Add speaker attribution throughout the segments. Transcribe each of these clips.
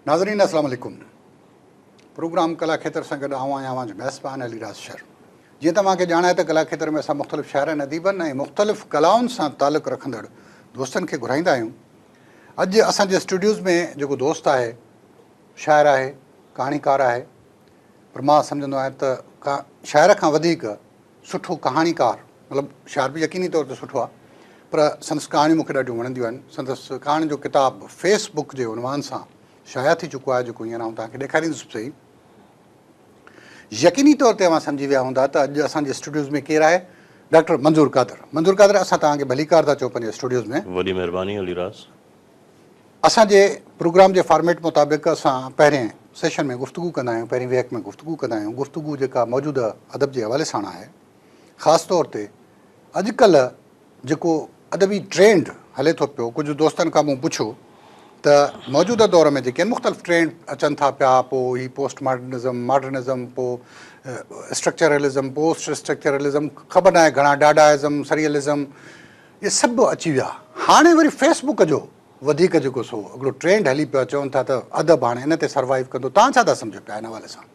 Speaker 1: नाज़रीन अस्सलाम वालेकुम। प्रोग्राम कला खेतर सां गॾु आऊं आहियां जो मेज़बान अलीराज शर। जीअं तव्हांखे ॼाणाए त कला खेतर में असां मुख़्तलिफ़ शाइरनि अदीबनि ऐं मुख़्तलिफ़ कलाउनि सां तालुक़ु रखंदड़ दोस्तनि खे घुराईंदा आहियूं। अॼु असांजे स्टूडियोज़ में जेको दोस्त आहे, शाइर आहे, कहाणीकार आहे, पर मां सम्झंदो आहियां त शाइर खां वधीक सुठो कहाणीकार, मतिलबु शाइर बि यकीनी तौर ते सुठो आहे, पर संदसि कहाणियूं मूंखे ॾाढियूं वणंदियूं आहिनि। संदसि कहाणी जो किताबु फेसबुक जे उनवान सां शाया थी चुको आहे, जेको हींअर आउं तव्हांखे ॾेखारींदुसि सही। यकीनी तौर ते तव्हां सम्झी विया हूंदा त अॼु असांजे स्टूडियोज़ में केरु आहे? डॉक्टर मंज़ूर कादर। मंज़ूर कादर, असां तव्हांखे भलीकार था चऊं पंहिंजे स्टूडियोज़ में।
Speaker 2: वॾी महिरबानी अलीराज।
Speaker 1: असांजे प्रोग्राम जे फॉर्मेट मुताबिक़ असां पहिरें सेशन में गुफ़्तगू कंदा आहियूं, पहिरीं वेक में गुफ़्तगू कंदा आहियूं। गुफ़्तगू जेका मौजूदा अदब जे हवाले सां आहे, ख़ासि तौर ते अॼुकल्ह जेको अदबी ट्रेंड हले थो पियो, कुझु दोस्तनि खां मूं पुछो त मौजूदा दौर में जेके आहिनि मुख़्तलिफ़ ट्रेंड अचनि था पिया, पोइ ही पोस्ट मॉडर्निज़म, मॉडर्निज़म, पोइ स्ट्रक्चरलिज़म, पोस्ट स्ट्रक्चरलिज़म, ख़बर न आहे घणा डाडाइज़म, सरियलिज़म, इहे सभु अची विया। हाणे वरी फेसबुक जो वधीक जेको सो हिकिड़ो ट्रेंड हली पियो, चवनि था त अदब हाणे इन ते सर्वाइव कंदो। तव्हां छा था सम्झो पिया हिन हवाले सां?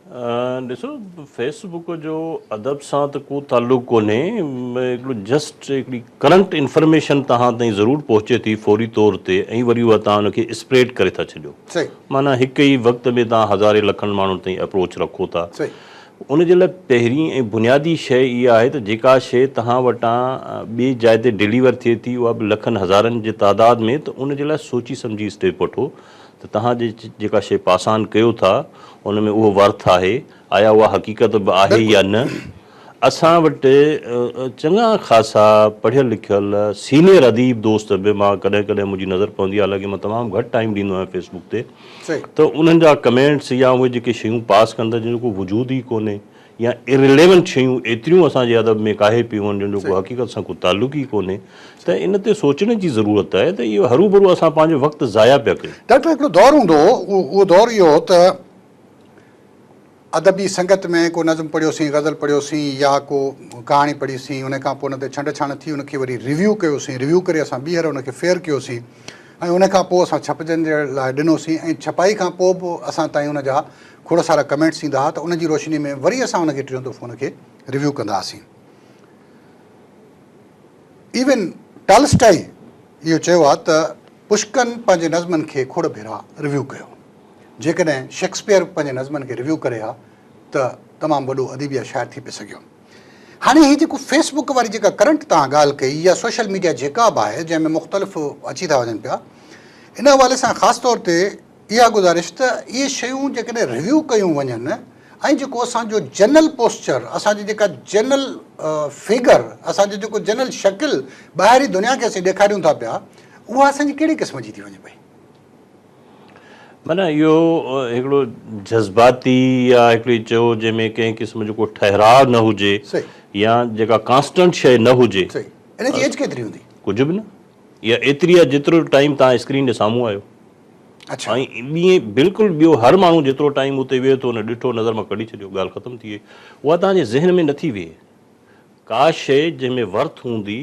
Speaker 2: ॾिसो, फेसबुक जो अदब सां त को तालुक़ु कोन्हे, हिकिड़ो जस्ट हिकिड़ी करंट इंफॉर्मेशन तव्हां ताईं ज़रूरु पहुचे थी फौरी तौर ते, ऐं वरी उहा तव्हां हुनखे स्प्रेड करे था छॾियो।
Speaker 1: सही,
Speaker 2: माना हिकु ई वक़्त में तव्हां हज़ारे लखनि माण्हुनि ताईं अप्रोच रखो था।
Speaker 1: सही।
Speaker 2: उन जे लाइ पहिरीं ऐं बुनियादी शइ इहा आहे त जेका शइ तव्हां वटां ॿिए जाइ ते डिलीवर थिए थी, उहा बि लखनि हज़ारनि जे तादाद में, त उन जे लाइ सोची सम्झी स्टेप वठो त तव्हां जेका शइ पास ऑन कयो था उन में उहो वर्थ आहे, आया उहा हक़ीक़त बि आहे या न। असां वटि चङा ख़ासा पढ़ियल लिखियल सीनियर अदीब दोस्त बि मां कॾहिं कॾहिं मुंहिंजी नज़र पवंदी आहे, हालांकि मां तमामु घटि टाइम ॾींदो आहियां फेसबुक ते, त उन्हनि जा कमेंट्स या उहे जेके शयूं पास कंदा जिन जो को वजूद ई कोन्हे, या इरिलेवेंट शयूं एतिरियूं असांजे अदब में काहे पियूं आहिनि जिन जो को हक़ीक़त सां को तालुक़ु ई कोन्हे, त इन ते सोचण जी ज़रूरत आहे त इहो हरू भरू असां पंहिंजो वक़्तु ज़ाया पिया कयूं।
Speaker 1: डॉक्टर, हिकिड़ो दौरु हूंदो हो, उहो दौरु इहो हो त अदबी संगत में को नज़म पढ़ियोसीं, गज़ल पढ़ियोसीं, या को कहाणी पढ़ीसीं, उन खां पोइ उन ते छंड छाण थी उनखे वरी रिव्यू कयोसीं, रिव्यू करे असां ॿीहर उनखे फेयर कयोसीं, ऐं उन खां पोइ असां छपजनि जे लाइ ॾिनोसीं, ऐं छपाई खां पोइ बि असां ताईं उन जा खोड़ सारा कमेंट्स ईंदा हुआ, त उन जी रोशनी में वरी असां उनखे टियों दफ़ो उनखे रिव्यू कंदा हुआसीं। इवन टॉल्स्टॉय इहो चयो आहे त पुष्कन पंहिंजे नज़मनि खे खोड़ भेरा रिव्यू कयो। जेकॾहिं शेक्सपियर पंहिंजे नज़मनि खे रिव्यू करे हा त तमामु वॾो अदीब या शाइर थी पियो सघियो। हाणे हीअ जेको फेसबुक वारी जेका करंट तव्हां ॻाल्हि कई, या सोशल मीडिया जेका बि आहे जंहिंमें मुख़्तलिफ़ अची था वञनि पिया, इन हवाले सां ख़ासि तौर ते इहा गुज़ारिश त इहे शयूं जेकॾहिं रिव्यू कयूं वञनि, ऐं जेको असांजो जनरल पोस्चर, असांजी जेका जनरल फिगर, असांजो जेको जनरल शकिल ॿाहिरी दुनिया खे असीं ॾेखारियूं था पिया, उहा असांजी कहिड़ी क़िस्म जी थी वञे पई?
Speaker 2: माना इहो हिकिड़ो जज़्बाती, या हिकिड़ी चयो जंहिंमें कंहिं क़िस्म जो को ठहराव न हुजे, या जेका कांस्टेंट शइ न हुजे।
Speaker 1: इन जी एज केतिरी हूंदी?
Speaker 2: कुझु बि न, इहा एतिरी आहे जेतिरो टाइम तव्हां स्क्रीन जे साम्हूं आहियो।
Speaker 1: अच्छा।
Speaker 2: ऐं ॿीं बिल्कुलु ॿियो हर माण्हू जेतिरो टाइम उते वेहे थो, उन ॾिठो, नज़र मां कढी छॾियो, ॻाल्हि ख़तमु थी वई। उहा तव्हांजे ज़हन में नथी वेहे। का शइ जंहिंमें वर्थ हूंदी,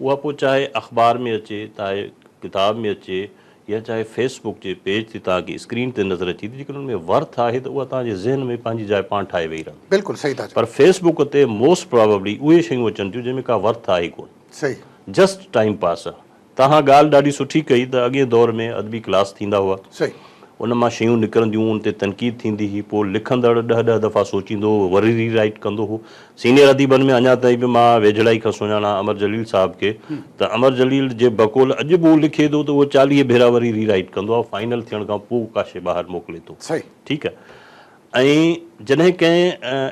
Speaker 2: उहा पोइ चाहे अख़बार में अचे, चाहे किताब में अचे, या चाहे फेसबुक जे पेज ते तव्हांखे स्क्रीन ते नज़र अचे थी, जेकॾहिं उन में वर्थ आहे त उहा तव्हांजे ज़हन में पंहिंजी जाइ पाण ठाहे वेही रहंदी।
Speaker 1: बिल्कुलु सही था चओ।
Speaker 2: पर फेसबुक ते मोस्ट प्रोबेबली उहे शयूं अचनि थियूं जंहिंमें का वर्थ आहे ई कोन।
Speaker 1: सही।
Speaker 2: जस्ट टाइम पास आहे। तव्हां ॻाल्हि ॾाढी सुठी कई त अॻे दौर में अदबी क्लास थींदा हुआ।
Speaker 1: सही।
Speaker 2: उन मां शयूं निकिरंदियूं, उन ते तनक़ीद थींदी हुई, पोइ लिखंदड़ 10-10 दफ़ा सोचींदो हो, वरी रीराइट कंदो हो। सीनियर अदीबनि में अञा ताईं बि मां वेझड़ाई खां सुञाणा अमर जलील साहिब खे, त अमर जलील जे बक़ौल अॼु बि उहो लिखे थो त उहो 40 भेरा वरी रीराइट कंदो आहे, फाइनल थियण खां पोइ का शइ ॿाहिरि मोकिले थो।
Speaker 1: सही।
Speaker 2: ठीकु आहे। ऐं जॾहिं कंहिं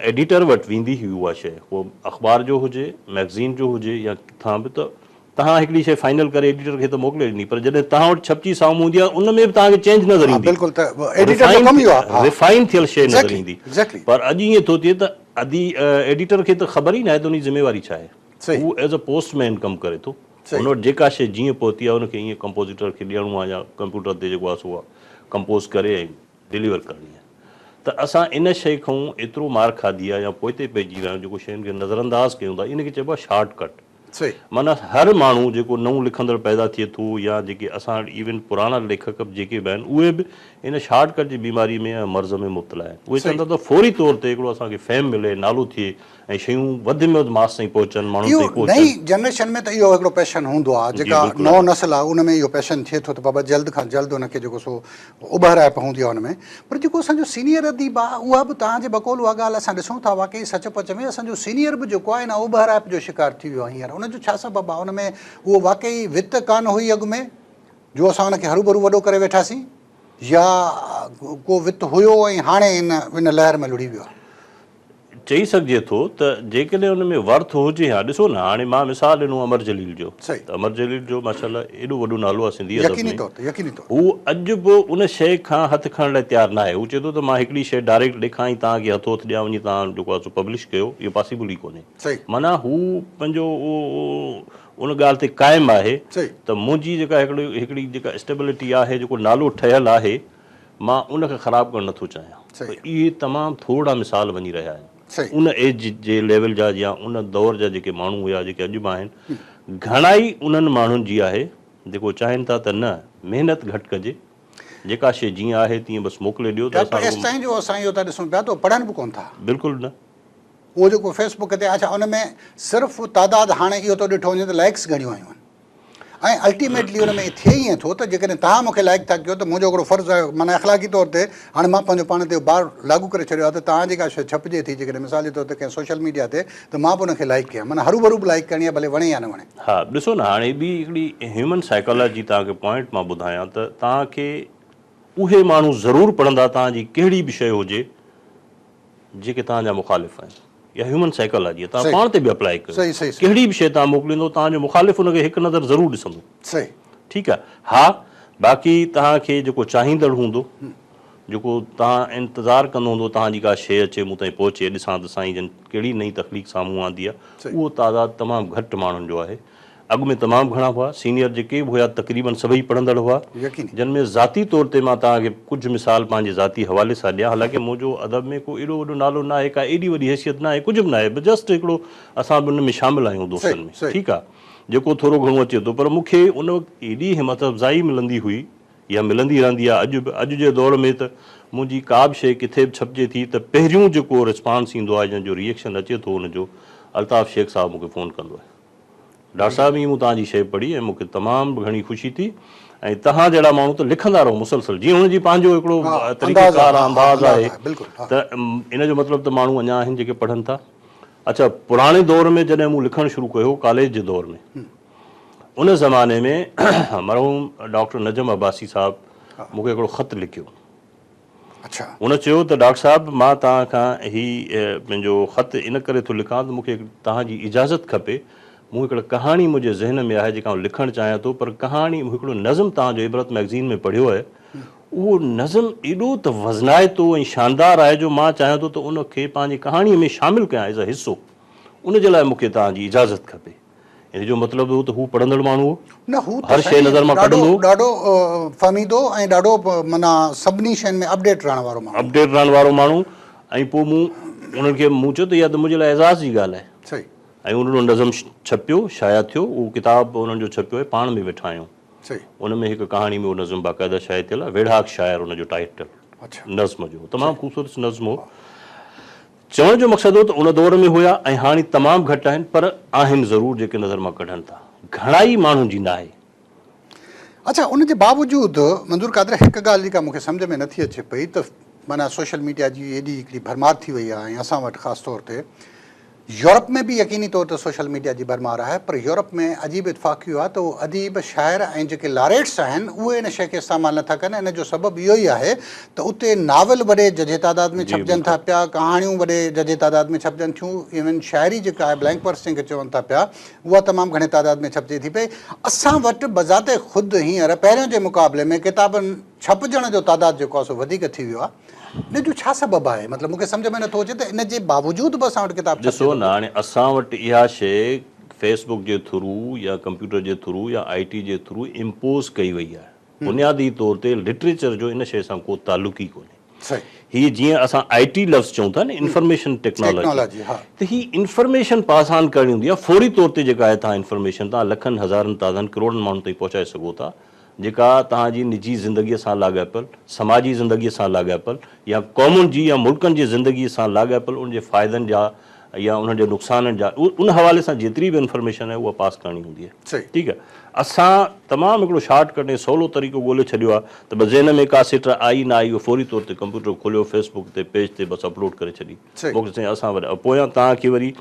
Speaker 2: एडिटर वटि वेंदी हुई उहा शइ, उहो अख़बार जो हुजे, मैगज़ीन जो हुजे, या किथां बि, त तव्हां हिकिड़ी शइ फाइनल करे एडिटर खे त मोकिले ॾिनी, पर जॾहिं तव्हां वटि छपजी साम्हूं हूंदी आहे, उन में बि तव्हांखे चेंज नज़र ईंदी, रिफाइन थियल शइ नज़र ईंदी। पर अॼु ईअं थो थिए त एडिटर खे त ख़बर ई न आहे त उनजी ज़िमेवारी छा आहे। हू एज़ अ पोस्टमैन कमु करे थो, हुन वटि जेका शइ जीअं पहुती आहे उनखे ईअं कंपोज़िटर खे ॾियणो आहे, या कंप्यूटर ते जेको आहे सो कंपोज़ करे ऐं डिलीवर करणी आहे। त असां इन शइ खां एतिरो मार खाधी आहे, या पोइ ते पइजी विया आहियूं, जेको शयुनि खे नज़रअंदाज़ कयूं था, इनखे चइबो आहे शॉर्टकट।
Speaker 1: सही
Speaker 2: माना हर माण्हू जेको नओं लिखंदड़ पैदा थिए थो या जेके असां वटि इवन पुराणा लेखक जेके बि आहिनि उहे बि इन शॉर्टकट जी बीमारी में या मर्ज़ में मुब्तला आहिनि। उहे चवनि था त फौरी तौर ते हिकिड़ो असांखे फेम मिले, नालो थिए ऐं शयूं वधि में वधि मास ताईं पहुचनि, माण्हुनि
Speaker 1: इहो
Speaker 2: ताईं पहुचनि।
Speaker 1: नई जनरेशन में त इहो हिकिड़ो पैशन हूंदो आहे, जेका
Speaker 2: बिल्कुलु
Speaker 1: नओं नस्ल आहे उन में इहो पैशन थिए थो त बाबा जल्द खां जल्द उनखे जेको सो उभराइप हूंदी आहे हुन में। पर जेको असांजो सीनियर अदीब आहे उहा बि तव्हांजे बकौल उहा ॻाल्हि असां ॾिसूं था वाकई सच पच में असांजो सीनियर बि जेको आहे इन उभराइप जो शिकार थी वियो आहे हींअर। उनजो छा सबबु आहे? उन में उहो वाकई वित कान हुई अॻु में जो असां उनखे हरू भरू वॾो करे वेठासीं, या को वित हुयो ऐं हाणे इन लहर में लुड़ी वियो आहे?
Speaker 2: चई सघिजे थो त जेकॾहिं हुन में वर्थ हुजे। हा ॾिसो न, हाणे मां मिसाल ॾिनो अमर जलील जो,
Speaker 1: सही।
Speaker 2: त अमर जलील जो माशाल्लाह एॾो वॾो नालो आहे सिंधी अदब
Speaker 1: यकीनी
Speaker 2: में।
Speaker 1: तौर ते यकीनी तौर
Speaker 2: हू अॼु बि उन शइ खां हथु खणण लाइ तयारु न आहे। हू चए थो त मां हिकिड़ी शइ डायरेक्ट ॾेखारी तव्हांखे हथो हथु ॾियां वञी तव्हां जेको आहे सो पब्लिश कयो, इहो पॉसिबल ई कोन्हे।
Speaker 1: सही
Speaker 2: माना हू पंहिंजो उन ॻाल्हि ते क़ाइमु आहे
Speaker 1: सही
Speaker 2: त मुंहिंजी जेका हिकिड़ी जेका स्टेबिलिटी आहे, जेको नालो ठहियलु आहे, मां उनखे ख़राबु करणु नथो चाहियां।
Speaker 1: सही।
Speaker 2: त इहे तमामु थोरा मिसाल वञी रहिया आहिनि
Speaker 1: सही
Speaker 2: उन एज जे लेवल जा या उन दौर जा जेके माण्हू हुया जेके अॼु बि आहिनि। घणाई उन्हनि माण्हुनि जी आहे जेको चाहिनि था त न महिनत घटि कजे, जेका शइ जीअं आहे तीअं बसि मोकिले ॾियो त
Speaker 1: डॉक्टर एस ताईं जो असां इहो था ॾिसूं पिया त पढ़नि बि कोन था।
Speaker 2: बिल्कुलु न।
Speaker 1: उहो जेको फेसबुक ते, अच्छा उन में सिर्फ़ु तादादु हाणे इहो थो ॾिठो वञे त लाइक्स घणियूं आयूं आहिनि, ऐं अल्टीमेटली उन में थिए ईअं थो त जेकॾहिं तव्हां मूंखे लाइक था कयो त मुंहिंजो हिकिड़ो फ़र्ज़ु आहे, माना अख़लाक़ी तौर ते हाणे मां पंहिंजो पाण ते बार लागू करे छॾियो आहे त तव्हां जेका शइ छपिजे थी, जेकॾहिं मिसाल जे तौर ते कंहिं सोशल मीडिया ते, त मां बि उनखे लाइक कयां, माना हरू भरू बि लाइक करणी आहे, भले वणे या न वणे।
Speaker 2: हा ॾिसो न, हाणे ॿी हिकिड़ी ह्यूमन साइकोलॉजी तव्हांखे पॉइंट मां ॿुधायां त तव्हांखे उहे माण्हू ज़रूरु पढ़ंदा तव्हांजी कहिड़ी बि शइ हुजे जेके तव्हांजा मुखालिफ़ आहिनि। इहा ह्यूमन साइकोलॉजी आहे, तव्हां पाण ते बि अप्लाई कयो।
Speaker 1: सही सही
Speaker 2: कहिड़ी बि शइ तव्हां मोकिलींदो तव्हांजो मुखालिफ़ हुनखे हिकु नज़र ज़रूरु ॾिसंदो।
Speaker 1: सही
Speaker 2: ठीकु आहे। हा बाक़ी तव्हांखे जेको चाहींदड़ हूंदो, जेको तव्हां इंतज़ारु कंदो हूंदो तव्हांजी का शइ अचे मूं ताईं पहुचे, ॾिसां त साईं जन कहिड़ी नई तकलीफ़ साम्हूं आंदी आहे, उहो तादादु तमामु घटि माण्हुनि जो आहे। अॻु में तमामु घणा हुआ, सीनियर जेके बि हुआ तक़रीबन सभई पढ़ंदड़ हुआ, जिन में ज़ाती तौर ते मां तव्हांखे कुझु मिसाल पंहिंजे ज़ाती हवाले सां ॾियां। हालांकि मुंहिंजो अदब में को एॾो वॾो नालो न आहे, का एॾी वॾी हैसियत न आहे, कुझु बि न आहे, जस्ट हिकिड़ो असां बि उन में शामिलु आहियूं दोस्तनि में। ठीकु आहे, जेको थोरो घणो अचे थो। पर मूंखे उन वक़्तु एॾी हिमत अफ़ज़ाई मिलंदी हुई या मिलंदी रहंदी आहे अॼु बि। अॼु जे दौर में त मुंहिंजी का बि शइ किथे बि छपिजे थी त पहिरियों जेको रिस्पॉन्स ईंदो आहे, जंहिंजो रिएक्शन अचे थो, उनजो अल्ताफ़ शेख साहब मूंखे फ़ोन कंदो आहे, डॉक्टर साहिबु हीअं मूं तव्हांजी शइ पढ़ी ऐं मूंखे तमामु घणी ख़ुशी थी, ऐं तव्हां जहिड़ा माण्हू त लिखंदा रहो मुसलसल, जीअं हुनजी पंहिंजो हिकिड़ो तरीक़ेकार अंदाज़ आहे। त इन जो मतिलबु त माण्हू अञा आहिनि जेके पढ़नि था। अच्छा, पुराणे दौर में जॾहिं मूं लिखणु शुरू कयो कॉलेज जे दौर में, उन ज़माने में मरहूम डॉक्टर नजम अब्बासी साहबु मूंखे हिकिड़ो ख़तु लिखियो।
Speaker 1: अच्छा।
Speaker 2: उन चयो त डॉक्टर साहिबु मां तव्हां खां हीउ पंहिंजो ख़तु इन करे थो लिखां त मूंखे तव्हांजी इजाज़त खपे। मूं हिकिड़ी कहाणी मुंहिंजे ज़हन में आहे जेका आउं लिखणु चाहियां थो, पर कहाणी हिकिड़ो नज़म तव्हांजो इबरत मैगज़ीन में पढ़ियो आहे, उहो नज़म एॾो त वज़नाइतो ऐं शानदारु आहे जो मां चाहियां थो त उनखे पंहिंजी कहाणीअ में शामिलु कयां एज़ अ हिसो। उन जे लाइ मूंखे तव्हांजी इजाज़त खपे। इन जो मतिलबु हो त हू पढ़ंदड़ माण्हू हो,
Speaker 1: न हू
Speaker 2: हर शइ नज़र मां कढंदो,
Speaker 1: ॾाढो फ़हमीदो ऐं ॾाढो माना सभिनी शयुनि में अपडेट रहण वारो माण्हू,
Speaker 2: अपडेट रहण वारो माण्हू। ऐं पोइ मूं उन्हनि खे मूं चयो त इहा त मुंहिंजे लाइ एज़ाज़ जी ॻाल्हि आहे।
Speaker 1: सही।
Speaker 2: ऐं उन्हनि नज़म छपियो, शाया थियो, उहो किताबु उन्हनि जो छपियो आहे, पाण में वेठा आहियूं।
Speaker 1: सही।
Speaker 2: उन में हिकु कहाणी में उहो नज़म बाक़ाइदा शाया थियल आहे, वेढ़ाक शायर उनजो टाइटल नज़्म जो, तमामु ख़ूबसूरत नज़्म हो। चवण जो मक़सदु हो त उन दौर में हुया ऐं हाणे तमामु घटि आहिनि, पर आहिनि ज़रूरु जेके नज़र मां कढनि था, घणाई माण्हुनि जी न आहे।
Speaker 1: अच्छा, उन जे बावजूदि मंज़ूर कादर हिकु ॻाल्हि जेका मूंखे सम्झ में नथी अचे पई त माना सोशल मीडिया जी एॾी हिकिड़ी भरमार थी वई आहे, ऐं असां वटि ख़ासि तौर ते यूरोप में भी यकीनी तौर ते सोशल मीडिया जी भरमार आहे, पर यूरोप में अजीब इतफ़ाक़ इहो आहे त अदीब शाइर ऐं जेके लारेट्स आहिनि उहे इन शइ खे इस्तेमालु नथा कनि। इन जो सबबु इहो ई आहे त उते नावल वॾे जजे तादाद में छपजनि था पिया, कहाणियूं वॾे जजे तादाद में छपजनि थियूं, इवन शाइरी जेका आहे ब्लैंक वर्स जंहिंखे चवनि था पिया, उहा तमामु घणे तादाद में छपजे थी पई। असां वटि बज़ाते ख़ुदि हींअर पहिरियों जे मुक़ाबले में किताबनि छपजण जो तादादु जेको आहे सो वधीक थी वियो आहे। इन जो छा सबबु आहे? मतिलबु मूंखे सम्झ में नथो अचे त इन जे बावजूदि बि असां वटि किताब
Speaker 2: ॾिसो न, हाणे असां वटि इहा शइ फेसबुक जे थ्रू या कंप्यूटर जे थ्रू या IT जे थ्रू इम्पोज़ कई वई आहे। बुनियादी तौर ते लिटरेचर जो इन शइ सां को तालुक़ ई कोन्हे।
Speaker 1: सही
Speaker 2: हीअ जीअं असां IT लफ़्ज़ चऊं था न, इंफॉर्मेशन टेक्नोलॉजी,
Speaker 1: हा
Speaker 2: त ही इंफॉर्मेशन पास ऑन करणी हूंदी आहे फौरी तौर ते। जेका आहे तव्हां इंफॉर्मेशन तव्हां लखनि हज़ारनि तादादनि करोड़नि माण्हुनि ताईं पहुचाए सघो था, जेका तव्हांजी निजी ज़िंदगीअ सां लाॻापियल, समाजी ज़िंदगीअ सां लाॻापियल, या क़ौमुनि जी या मुल्कनि जी ज़िंदगीअ सां लाॻापियल उनजे फ़ाइदनि जा या उन्हनि जे नुक़साननि जा उन हवाले सां जेतिरी बि इंफॉर्मेशन आहे उहा पास करणी हूंदी आहे।
Speaker 1: सही
Speaker 2: ठीकु आहे। असां तमामु हिकिड़ो शॉर्टकट ऐं सवलो तरीक़ो ॻोल्हे छॾियो आहे त बसि ज़हन में का सिट आई न आई उहो फौरी तौर ते कंप्यूटर खोलियो, फेसबुक ते पेज ते बसि अपलोड करे छॾी,
Speaker 1: सही
Speaker 2: मूंखे साईं असां वरी पोयां तव्हांखे वरी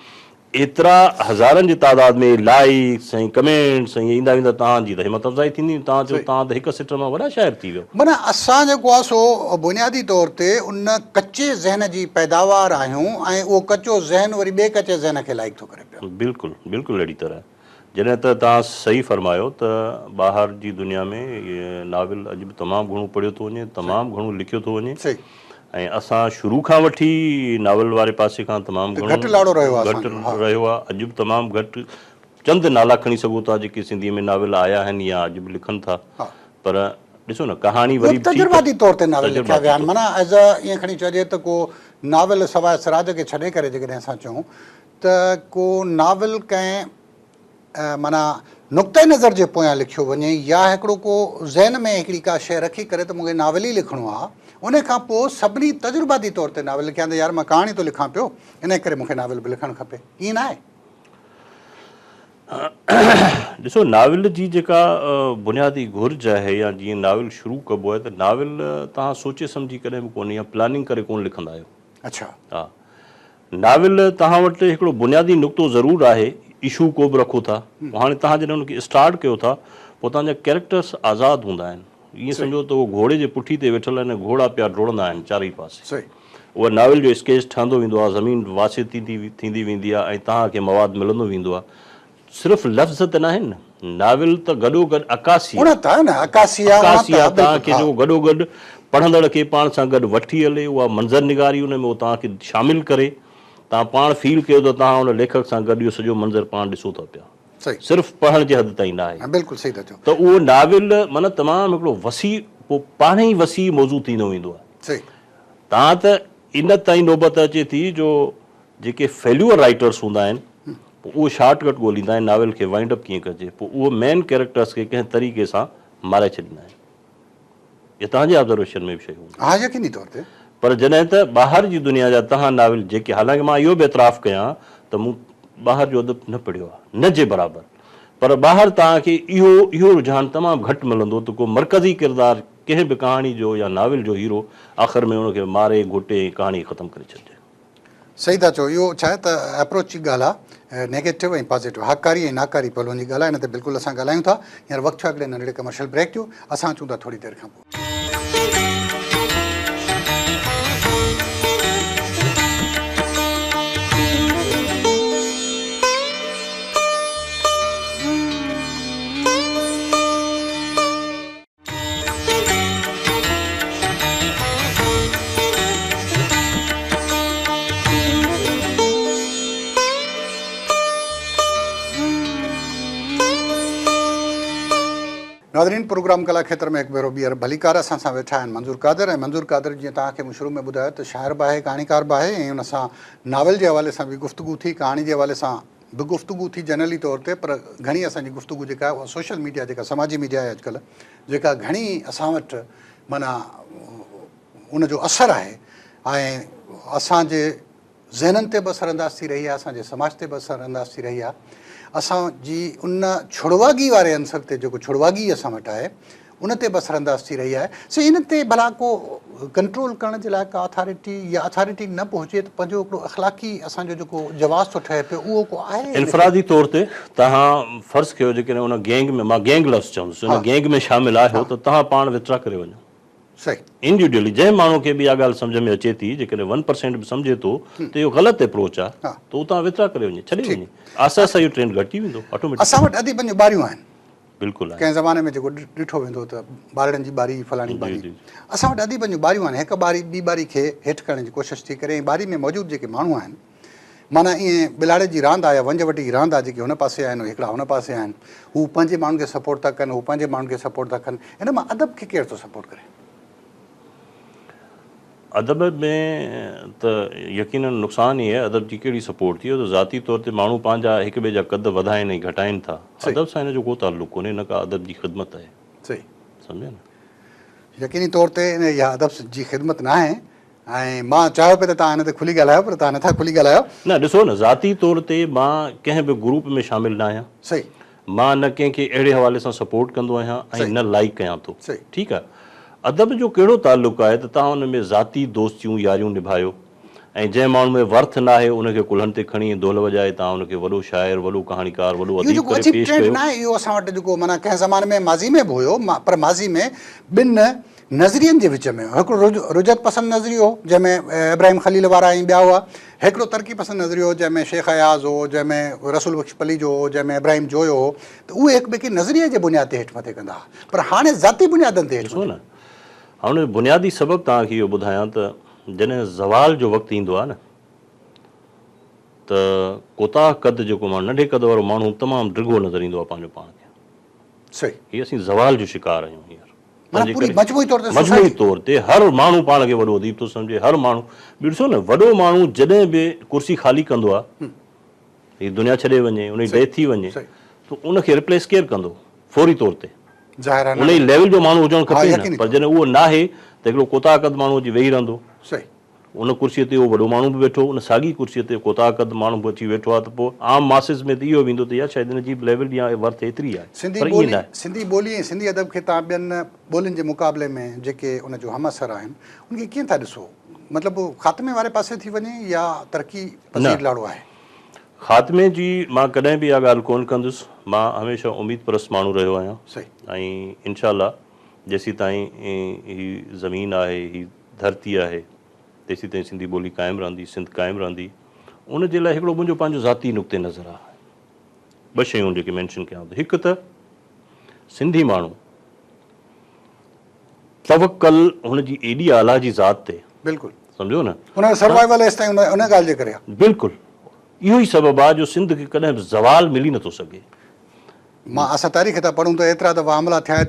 Speaker 2: एतिरा हज़ारनि जी तादाद में लाइक्स ऐं कमेंट्स ऐं ईंदा वेंदा, तव्हांजी त हिमत अफ़ज़ाई थींदी, तव्हां चओ तव्हां त हिकु सिट मां वॾा शाइर थी वियो।
Speaker 1: माना असां जेको आहे सो बुनियादी तौर ते उन कचे ज़हन जी पैदावार आहियूं ऐं उहो कचो ज़हन वरी ॿिए कचे ज़हन खे लाइक थो करे पियो।
Speaker 2: बिल्कुलु बिल्कुलु अहिड़ी तरह। जॾहिं त तव्हां सही फरमायो त ॿाहिरि जी दुनिया में इहे नाविल अॼु बि तमामु घणो पढ़ियो थो वञे, तमामु घणो लिखियो थो वञे,
Speaker 1: सही
Speaker 2: ऐं असां शुरू खां वठी नावल वारे पासे खां तमामु घणो
Speaker 1: घटि लाड़ो रहियो आहे
Speaker 2: घटि
Speaker 1: असांजो, हा।
Speaker 2: रहियो आहे। अॼु बि तमामु घटि चंद नाला खणी सघो था जेके सिंधीअ में नाविल आया आहिनि या अॼु बि लिखनि था,
Speaker 1: हा।
Speaker 2: पर ॾिसो न कहाणी वरी बि ठीकु आहे,
Speaker 1: तजुर्बाती तौर ते नाविल लिखिया विया आहिनि।
Speaker 2: तजुर्बाती
Speaker 1: माना एज़ अ ईअं खणी चइजे त को नाविल सवाइ सिराज खे छॾे करे जेकॾहिं असां चऊं त को नाविल कंहिं माना नुक़्ते नज़र जे पोयां लिखियो वञे या हिकिड़ो को ज़हन में हिकिड़ी का शइ रखी करे त मूंखे नाविल ई लिखिणो आहे, उन खां पोइ सभिनी तजुर्बाती तौर ते नाविल लिखिया त यार मां कहाणी थो लिखां पियो, इन करे मूंखे नाविल बि लिखणु खपे, ईअं न आहे।
Speaker 2: ॾिसो नाविल जी जेका बुनियादी घुर्ज आहे या जीअं नाविल शुरू कबो आहे त नाविल तव्हां सोचे सम्झी कॾहिं बि कोन्हे या प्लानिंग करे कोन लिखंदा आहियो।
Speaker 1: अच्छा।
Speaker 2: हा, नाविल तव्हां वटि हिकिड़ो बुनियादी नुक़्तो ज़रूरु आहे, इशू को बि रखो था, हाणे तव्हां जॾहिं हुनखे स्टार्ट कयो था पोइ तव्हांजा कैरेक्टर्स आज़ादु हूंदा आहिनि। ईअं सम्झो त उहो घोड़े जे पुठी ते वेठल आहिनि, घोड़ा पिया डुड़ंदा आहिनि चारई पासे।
Speaker 1: सही।
Speaker 2: उहा नाविल जो स्केच ठहंदो वेंदो आहे, ज़मीन वासे थींदी वेंदी आहे ऐं तव्हांखे मवादु मिलंदो वेंदो आहे। सिर्फ़ु लफ़्ज़ त न आहिनि, नाविल त गॾोगॾु अकासी आहे, तव्हांखे जो गॾोगॾु पढ़ंदड़ खे पाण सां गॾु वठी हले, उहा मंज़र निगारी उन में तव्हांखे शामिलु करे, तव्हां पाण फील कयो त तव्हां उन लेखक सां गॾु इहो सॼो मंज़र पाण ॾिसो था पिया। सिर्फ़ु पढ़ण जे हद ताईं न आहे।
Speaker 1: बिल्कुलु सही था चओ।
Speaker 2: त उहो नाविल माना तमामु हिकिड़ो वसी, पोइ पाण ई वसी मौज़ू थींदो वेंदो आहे। तव्हां त इन ताईं नौबत अचे थी जो जेके फेल्यूअर राइटर्स हूंदा आहिनि उहो शॉर्टकट ॻोल्हींदा आहिनि नाविल खे वाइंड अप कीअं कजे, पोइ उहो मेन कैरेक्टर्स खे कंहिं तरीक़े सां मारे छॾींदा आहिनि। इहा तव्हांजे ऑब्ज़र्वेशन में बि शइ हूंदी।
Speaker 1: हा, यकीनी तौर ते। पर
Speaker 2: जॾहिं त ॿाहिरि जी दुनिया जा तव्हां नाविल जेके, हालांकि मां इहो बि एतिराफ़ु कयां त मूं ॿाहिरि जो अदब न पढ़ियो आहे, न जे बराबरि, पर ॿाहिरि तव्हांखे इहो रुझान तमामु घटि मिलंदो त को मरकज़ी किरदारु कंहिं बि कहाणी जो या नाविल जो हीरो आख़िर में हुनखे मारे घोटे कहाणी ख़तमु करे छॾिजे।
Speaker 1: सही था चओ। इहो छा आहे त अप्रोच जी ॻाल्हि आहे, नेगेटिव ऐं पॉज़िटिव, हकारी ऐं नाकारी पहलुनि जी ॻाल्हि आहे। हिन ते बिल्कुलु असां ॻाल्हायूं था। हींअर वक़्तु आहे हिकिड़े नंढड़े कमर्शियल ब्रेक जो, असां अचूं था थोरी देरि खां पोइ। नाज़रीन, प्रोग्राम कला खेत्र में हिकु भेरो ॿीहर भलीकार असां सां वेठा आहिनि मंज़ूर कादर। ऐं मंज़ूर कादर जीअं तव्हांखे मूं शुरू में ॿुधायो त शाइर बि आहे, कहाणीकार बि आहे, ऐं हुन सां नाविल जे हवाले सां बि गुफ़्तगू थी, कहाणी जे हवाले सां बि गुफ़्तगू थी जनरली तौर ते। पर घणी असांजी गुफ़्तगू जेका आहे उहा सोशल मीडिया, जेका समाजी मीडिया आहे अॼुकल्ह, जेका घणी असां वटि माना उनजो असरु आहे ऐं असांजे ज़हननि ते बि असरअंदाज़ थी रही आहे, असांजे समाज ते बि असरअंदाज़ थी रही आहे। असांजी उन छुड़वागी वारे अंसर ते, जेको छुड़वागी असां वटि आहे, उन ते बि असरअंदाज़ थी रही आहे। सो इन ते भला को कंट्रोल करण जे लाइ का अथॉरिटी या अथॉरिटी न पहुचे त पंहिंजो हिकिड़ो अख़लाक़ी असांजो जेको जवाज़ थो ठहे पियो उहो को आहे?
Speaker 2: इनफ़रादी तौर ते तव्हां फ़र्ज़ु कयो जेकॾहिं उन गैंग में, मां गैंग लफ़्ज़ चवंदुसि, उन गैंग में शामिलु आहियो त तव्हां पाण वितरा करे वञो।
Speaker 1: सही।
Speaker 2: इंडिविजुअली जंहिं माण्हू खे बि इहा ॻाल्हि सम्झ में अचे थी, जेकॾहिं 1% बि सम्झे थो त इहो ग़लति अप्रोच आहे, त उहो तव्हां वितरा करे वञे, छॾे वञे। आहिस्ता आहिस्ता इहो ट्रेंड घटिजी वेंदो ऑटोमेटिक।
Speaker 1: असां वटि अधी पंहिंजूं ॿारियूं आहिनि।
Speaker 2: बिल्कुलु आहे।
Speaker 1: कंहिं ज़माने में जेको ॾिठो वेंदो त ॿारनि जी ॿारी, फलाणी ॿारी, असां वटि अधी पंहिंजूं ॿारियूं आहिनि। हिकु ॿारी ॿी ॿारी खे हेठि करण जी कोशिशि थी करे, ऐं ॿारी में मौजूदु जेके माण्हू आहिनि, माना ईअं बिलाड़े जी रांदि आहे या वंज वटी रांदि आहे, जेके हुन पासे आहिनि हिकिड़ा हुन पासे आहिनि, हू पंहिंजे माण्हुनि खे सपोर्ट था कनि, हू पंहिंजे माण्हुनि खे सपोर्ट था कनि। हिन मां अदब खे केरु थो सपोर्ट करे?
Speaker 2: अदब में त यकीनन नुक़सान ई आहे, अदब जी कहिड़ी सपोर्ट थी त ज़ाती तौर ते माण्हू पंहिंजा हिक ॿिए जा कद वधाइनि ऐं घटाइनि था। अदब सां हिन जो को ताल्लुक़ कोन्हे, न का अदब जी ख़िदमत आहे।
Speaker 1: सही,
Speaker 2: सम्झे न?
Speaker 1: यकीनी तौर ते इहा अदब जी ख़िदमत न आहे। ऐं मां चाहियो पियो त तव्हां हिन ते खुली ॻाल्हायो, पर तव्हां नथा खुली ॻाल्हायो।
Speaker 2: न ॾिसो न, ज़ाती तौर ते मां कंहिं बि ग्रुप में शामिल न आहियां।
Speaker 1: सही,
Speaker 2: मां न कंहिंखे अहिड़े हवाले सां सपोर्ट कंदो आहियां ऐं न लाइक कयां थो।
Speaker 1: सही,
Speaker 2: ठीकु आहे। अदब जो कहिड़ो ताल्लुक़ु आहे त तव्हां हुन में ज़ाती दोस्तियूं यारियूं निभायो, ऐं जंहिं माण्हू में वर्थ न आहे उनखे कुल्हनि ते खणी दोल वॼाए तव्हां उनखे वॾो शाइर, वॾो कहाणीकार, वॾो
Speaker 1: इहो
Speaker 2: अदीब
Speaker 1: जेको
Speaker 2: करे
Speaker 1: अजीब
Speaker 2: पेश
Speaker 1: ट्रेंड
Speaker 2: कयो।
Speaker 1: न आहे, इहो असां वटि जेको माना कंहिं ज़माने में माज़ी में बि हुयो, पर माज़ी में ॿिनि नज़रियनि जे विच में हिकिड़ो रुजत पसंदि नज़रियो हो जंहिंमें इब्राहिम ख़लील वारा ऐं ॿिया हुआ, हिकिड़ो तरक़ी पसंदि नज़रियो हो जंहिंमें शेख अयाज़ हो, जंहिंमें रसूल बख्श पली जो हो, जंहिंमें इब्राहिम जोयो हो। त उहे हिक ॿिए खे नज़रिये जे बुनियाद ते हेठि मथे कंदा हुआ, पर हाणे ज़ाती बुनियादनि ते हेठि
Speaker 2: ॾिसो न, हाणे बुनियादी सबबु तव्हांखे इहो ॿुधायां त जॾहिं ज़वाल जो वक़्तु ईंदो आहे न, त कोताह कद जेको माण्हू, नंढे कद वारो माण्हू तमामु डिघो नज़र ईंदो आहे पंहिंजो पाण खे।
Speaker 1: सही,
Speaker 2: हीअ असीं ज़वाल जो शिकार आहियूं हींअर।
Speaker 1: माना पूरी मजमूई तौर ते
Speaker 2: मजमूई तौर ते हर माण्हू पाण खे वॾो अदीब थो सम्झे। हर माण्हू ॾिसो न, वॾो माण्हू जॾहिं बि कुर्सी ख़ाली कंदो आहे, हीअ दुनिया छॾे वञे, उनजी डेथ थी वञे, त उनखे रिप्लेस केरु कंदो फौरी तौर ते?
Speaker 1: ज़ाहिर
Speaker 2: उन ई लेवल जो माण्हू हुजणु खपे न। पर जॾहिं उहो न आहे त हिकिड़ो कोताह कद माण्हू अची वेही रहंदो।
Speaker 1: सही,
Speaker 2: उन कुर्सीअ ते उहो वॾो माण्हू बि वेठो, उन साॻी कुर्सीअ ते कोताह कद माण्हू बि अची वेठो आहे, त पोइ आम मासिस में त इहो वेंदो त यार शायदि हिन जी लेवल या वर्थ एतिरी आहे।
Speaker 1: सिंधी ॿोली ऐं सिंधी अदब खे तव्हां ॿियनि ॿोलियुनि जे मुक़ाबले में जेके उन जो हमअसर आहिनि उनखे कीअं था ॾिसो? मतिलबु ख़ात्मे वारे पासे थी वञे या तरक़ी पसीर लाड़ो आहे?
Speaker 2: ख़ात्मे जी मां कॾहिं बि इहा ॻाल्हि कोन कंदुसि। मां हमेशह उमीद परस्त माण्हू रहियो आहियां।
Speaker 1: सही,
Speaker 2: ऐं इनशाला जेसीं ताईं ही ज़मीन आहे, ही धरती आहे, तेसीं ताईं सिंधी ॿोली क़ाइमु रहंदी, सिंध क़ाइमु रहंदी। उन जे लाइ हिकिड़ो मुंहिंजो पंहिंजो ज़ाती नुक़्ते नज़र आहे। ॿ शयूं जेके मैंशन कयां थो। हिकु त सिंधी माण्हू तवक्कल हुनजी एॾी आला जी ज़ात ते,
Speaker 1: बिल्कुलु
Speaker 2: सम्झो न,
Speaker 1: हुन सर्वाइवल एसि ताईं उन ॻाल्हि जे करे आहे।
Speaker 2: बिल्कुलु इहो ई सबबु आहे जो सिंध खे कॾहिं बि ज़वाल मिली नथो सघे।
Speaker 1: असां तारीख़ था पढ़ूं त एतिरा दफ़ा हमला थिया,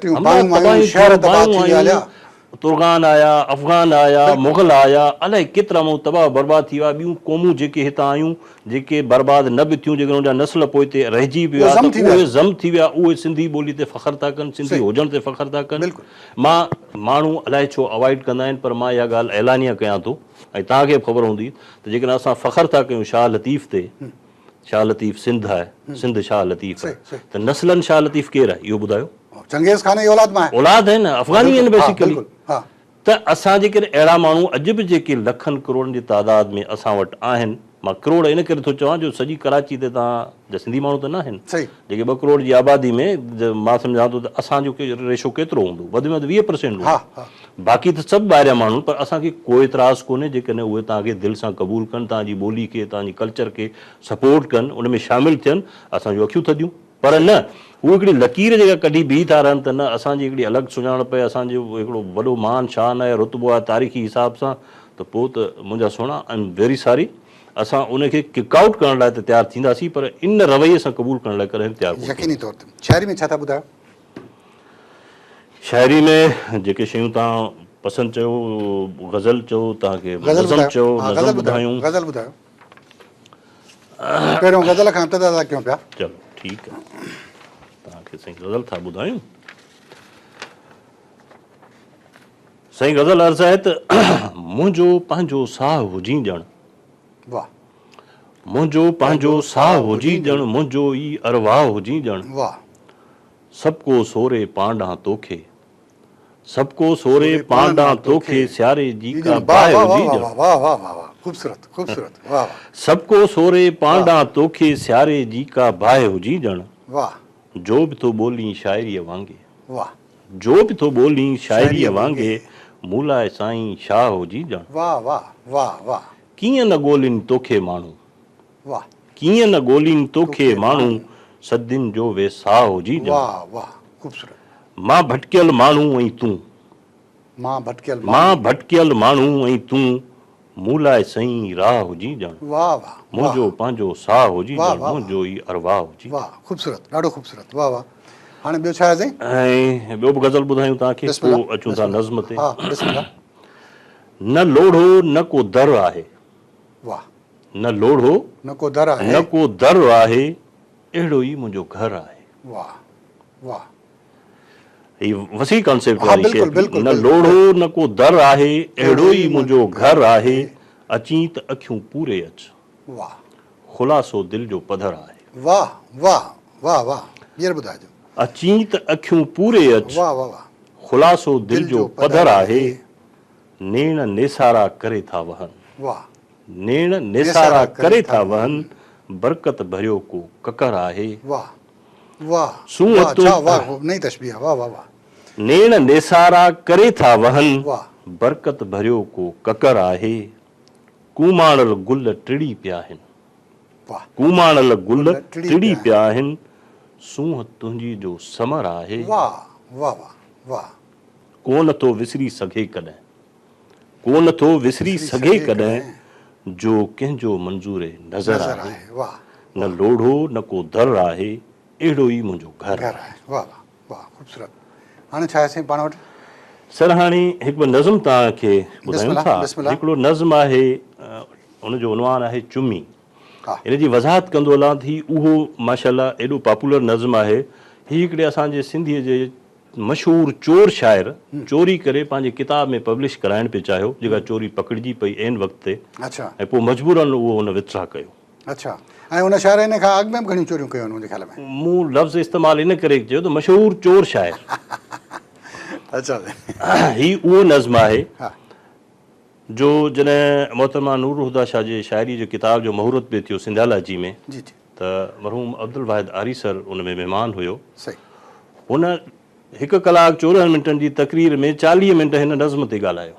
Speaker 2: तुर्गान आया, अफ़गान आया, मुग़ल आया, अलाए केतिरा माण्हू तबाह बर्बाद थी विया। ॿियूं क़ौमूं जेके हितां आयूं जेके बर्बाद न बि थियूं, जेके हुनजा नस्ल पोइ हिते रहिजी विया, उहे ज़म थी विया, उहे सिंधी ॿोली ते फ़ख़्रु था कनि, सिंधी हुजण ते फ़ख़्रु था कनि। मां माण्हू अलाए छो अवॉइड कंदा आहिनि, पर मां इहा ॻाल्हि ऐलानिया कयां थो, ऐं तव्हांखे बि ख़बर हूंदी त जेकॾहिं असां फ़ख़्रु था कयूं शाह लतीफ़ ते, शाह लतीफ़ सिंध आहे, सिंध शाह लतीफ़ आहे, त नस्लनि शाह लतीफ़ केरु आहे इहो ॿुधायो?
Speaker 1: चंगेज़ खान जी औलाद मां
Speaker 2: औलाद आहिनि, अफ़गानी आहिनि बेसिकली।
Speaker 1: हा,
Speaker 2: त असां जेकॾहिं अहिड़ा माण्हू अॼु बि जेके लखनि करोड़नि जी तादाद में असां वटि आहिनि, मां करोड़ इन करे थो चवां जो सॼी कराची ते तव्हां सिंधी माण्हू त न आहिनि। जेके 2 करोड़ जी आबादी में मां सम्झां थो त असांजो रेशो केतिरो हूंदो? वधि में वधि 20% हूंदो। बाक़ी त सभु ॿाहिरियां माण्हू। पर असांखे कोई इतराज़ कोन्हे जेकॾहिं उहे तव्हांखे दिलि सां क़बूलु कनि, तव्हांजी ॿोली खे, तव्हांजी कल्चर खे सपोर्ट कनि, उन में शामिलु थियनि, असांजूं अखियूं थधियूं। पर न, उहे हिकिड़ी लकीर जेका कढी बीह था रहनि त न असांजी हिकिड़ी अलॻि सुञाणप आहे, असांजो हिकिड़ो वॾो मान शान आहे, रुतबो आहे तारीख़ी हिसाब सां, त पोइ त मुंहिंजा सुहिणा आई एम वेरी सॉरी, असां उनखे किक आउट करण लाइ त तयारु थींदासीं, पर इन रवैये सां क़बूल करण लाइ कॾहिं तयारु कोन्ह।
Speaker 1: यकीनी तौर ते शाइरी में छा था ॿुधायो?
Speaker 2: शाइरी में जेके शयूं तव्हां पसंदि चयो, गज़ल चयो, तव्हांखे नज़म चयो, नज़म ॿुधायूं।
Speaker 1: गज़ल ॿुधायो, पहिरियों गज़ल खां इब्तिदा था कयूं पिया।
Speaker 2: चलो ठीकु आहे, तव्हांखे साईं गज़ल था ॿुधायूं। साईं गज़ल अर्ज़ आहे त मुंहिंजो पंहिंजो साहु हुजी ॼण,
Speaker 1: वाह,
Speaker 2: मुंहिंजो पंहिंजो साहु हुजी ॼण, मुंहिंजो ई अरवाह हुजी ॼण,
Speaker 1: वाह,
Speaker 2: सबको सोरे पांडा तोखे, सबको सोरे पांडा तोखे, सियारे जी का बाहि हुजी ॼण,
Speaker 1: वाह वाह वाह वाह, खूबसूरत खूबसूरत, वाह,
Speaker 2: सबको सोरे पांडा तोखे, सियारे जी का बाहि हुजी ॼण,
Speaker 1: वाह,
Speaker 2: जो बि थो ॿोली शाइरीअ वांगे,
Speaker 1: वाह,
Speaker 2: जो बि थो ॿोली शाइरीअ वांगे, मूं लाइ साईं शाह हुजी ॼण,
Speaker 1: वाह वाह वाह वाह,
Speaker 2: कीअं न ॻोल्हिनि तोखे माण्हू,
Speaker 1: वाह,
Speaker 2: कीअं न ॻोल्हिनि तोखे माण्हू, सदियुनि जो वेसाह हुजी ॼण,
Speaker 1: वाह वाह, खूबसूरत,
Speaker 2: मां भटकियल माण्हू ऐं तूं,
Speaker 1: मां भटकियल
Speaker 2: माण्हू ऐं तूं, मूं लाइ साईं राह हुजी ॼण,
Speaker 1: वाह वाह,
Speaker 2: मुंहिंजो पंहिंजो साह हुजी ॼण, मुंहिंजो ई अरवाह हुजी,
Speaker 1: वाह, खूबसूरत, ॾाढो खूबसूरत, वाह वाह। हाणे ॿियो छा आहे?
Speaker 2: ऐं ॿियो बि गज़ल ॿुधायूं तव्हांखे, पोइ अचूं था नज़्म ते। न लोढ़ो न को दर आहे,
Speaker 1: वाह,
Speaker 2: न लोढ़ो
Speaker 1: न को दर आहे,
Speaker 2: न को दर आहे, अहिड़ो ई मुंहिंजो घर आहे।
Speaker 1: वाह वाह,
Speaker 2: ही वसी कॉन्सेप्ट
Speaker 1: हाँ,
Speaker 2: वारी
Speaker 1: बिल्कुल,
Speaker 2: शइ।
Speaker 1: बिल्कुल,
Speaker 2: न
Speaker 1: बिल्कुल,
Speaker 2: लोढ़ो न को दर आहे, अहिड़ो ई मुंहिंजो घर आहे, अची त अखियूं पूरे अच,
Speaker 1: वाह
Speaker 2: ख़ुलासो दिलि जो पधर आहे।
Speaker 1: वाह वाह वाह वाह, हींअर ॿुधाइजो।
Speaker 2: अची त अखियूं पूरे अच,
Speaker 1: वाह वाह वाह,
Speaker 2: ख़ुलासो दिलि जो पधर आहे, नेण नेसारा करे था वहनि,
Speaker 1: वाह,
Speaker 2: नेण नेसारा करे था वहनि, बरकत भरियो को ककर आहे।
Speaker 1: वाह वाह,
Speaker 2: सूंह
Speaker 1: वाह,
Speaker 2: तो-
Speaker 1: छा वाह, नई तशबीह, वाह वाह वाह,
Speaker 2: नेण नेसारा करे था वहनि,
Speaker 1: वाह,
Speaker 2: बरकत भरियो को ककर आहे, कूमाणल गुल टिड़ी पिया आहिनि,
Speaker 1: वाह,
Speaker 2: कूमाणल गुल
Speaker 1: टिड़ी
Speaker 2: टिड़ी
Speaker 1: पिया
Speaker 2: पिया आहिनि, सूंह तुंहिंजी जो समर आहे,
Speaker 1: वाह वाह वाह वाह,
Speaker 2: कोन थो विसरी सघे कॾहिं, कोन थो विसरी सघे कॾहिं, जो कंहिंजो मंज़ूर नज़र
Speaker 1: नज़र
Speaker 2: आहे,
Speaker 1: आहे, वाह,
Speaker 2: न लोढ़ो न को दर आहे, अहिड़ो ई मुंहिंजो घर
Speaker 1: घर आहे, वाह वाह वाह, ख़ूबसूरत। हाणे छा आहे साईं पाण वटि?
Speaker 2: सर हाणे हिकु नज़म तव्हांखे ॿुधायूं
Speaker 1: बिस्मिल्लाह,
Speaker 2: था।
Speaker 1: बिस्मिल्लाह।
Speaker 2: हिकिड़ो नज़म आहे, हुनजो उनवान आहे चुमी।
Speaker 1: हा,
Speaker 2: इन जी वज़ाहत कंदो हलां थी, उहो माशाल्लाह एॾो पॉपुलर नज़म आहे। हीउ हिकिड़े असांजे सिंधीअ जे मशहूरु चोर शाइर चोरी करे पंहिंजे किताब में पब्लिश कराइण पियो चाहियो, जेका चोरी पकड़िजी पई ऐन वक़्त ते,
Speaker 1: अच्छा
Speaker 2: ऐं पोइ मजबूरन उहो हुन विथड्रॉ कयो।
Speaker 1: अच्छा, ऐं हुन शाइर इन खां अॻु में बि घणियूं चोरियूं कयूं मुंहिंजे ख़्याल में।
Speaker 2: मूं लफ़्ज़ इस्तेमालु इन करे चयो त मशहूरु चोर शाइर।
Speaker 1: अच्छा,
Speaker 2: हीउ उहो नज़म आहे
Speaker 1: हा,
Speaker 2: जो जॾहिं मोहतरमा नूर हुदा शाह जे शाइरी जो किताब जो मुहूर्त बि थियो सिंधियालाजी में,
Speaker 1: जी जी,
Speaker 2: त मरहूम अब्दुल वाहिद आरी सर उन में महिमान हुयो।
Speaker 1: सही,
Speaker 2: हुन 1 कलाक 14 मिंटनि जी तकरीर में 40 मिंट हिन नज़म ते ॻाल्हायो।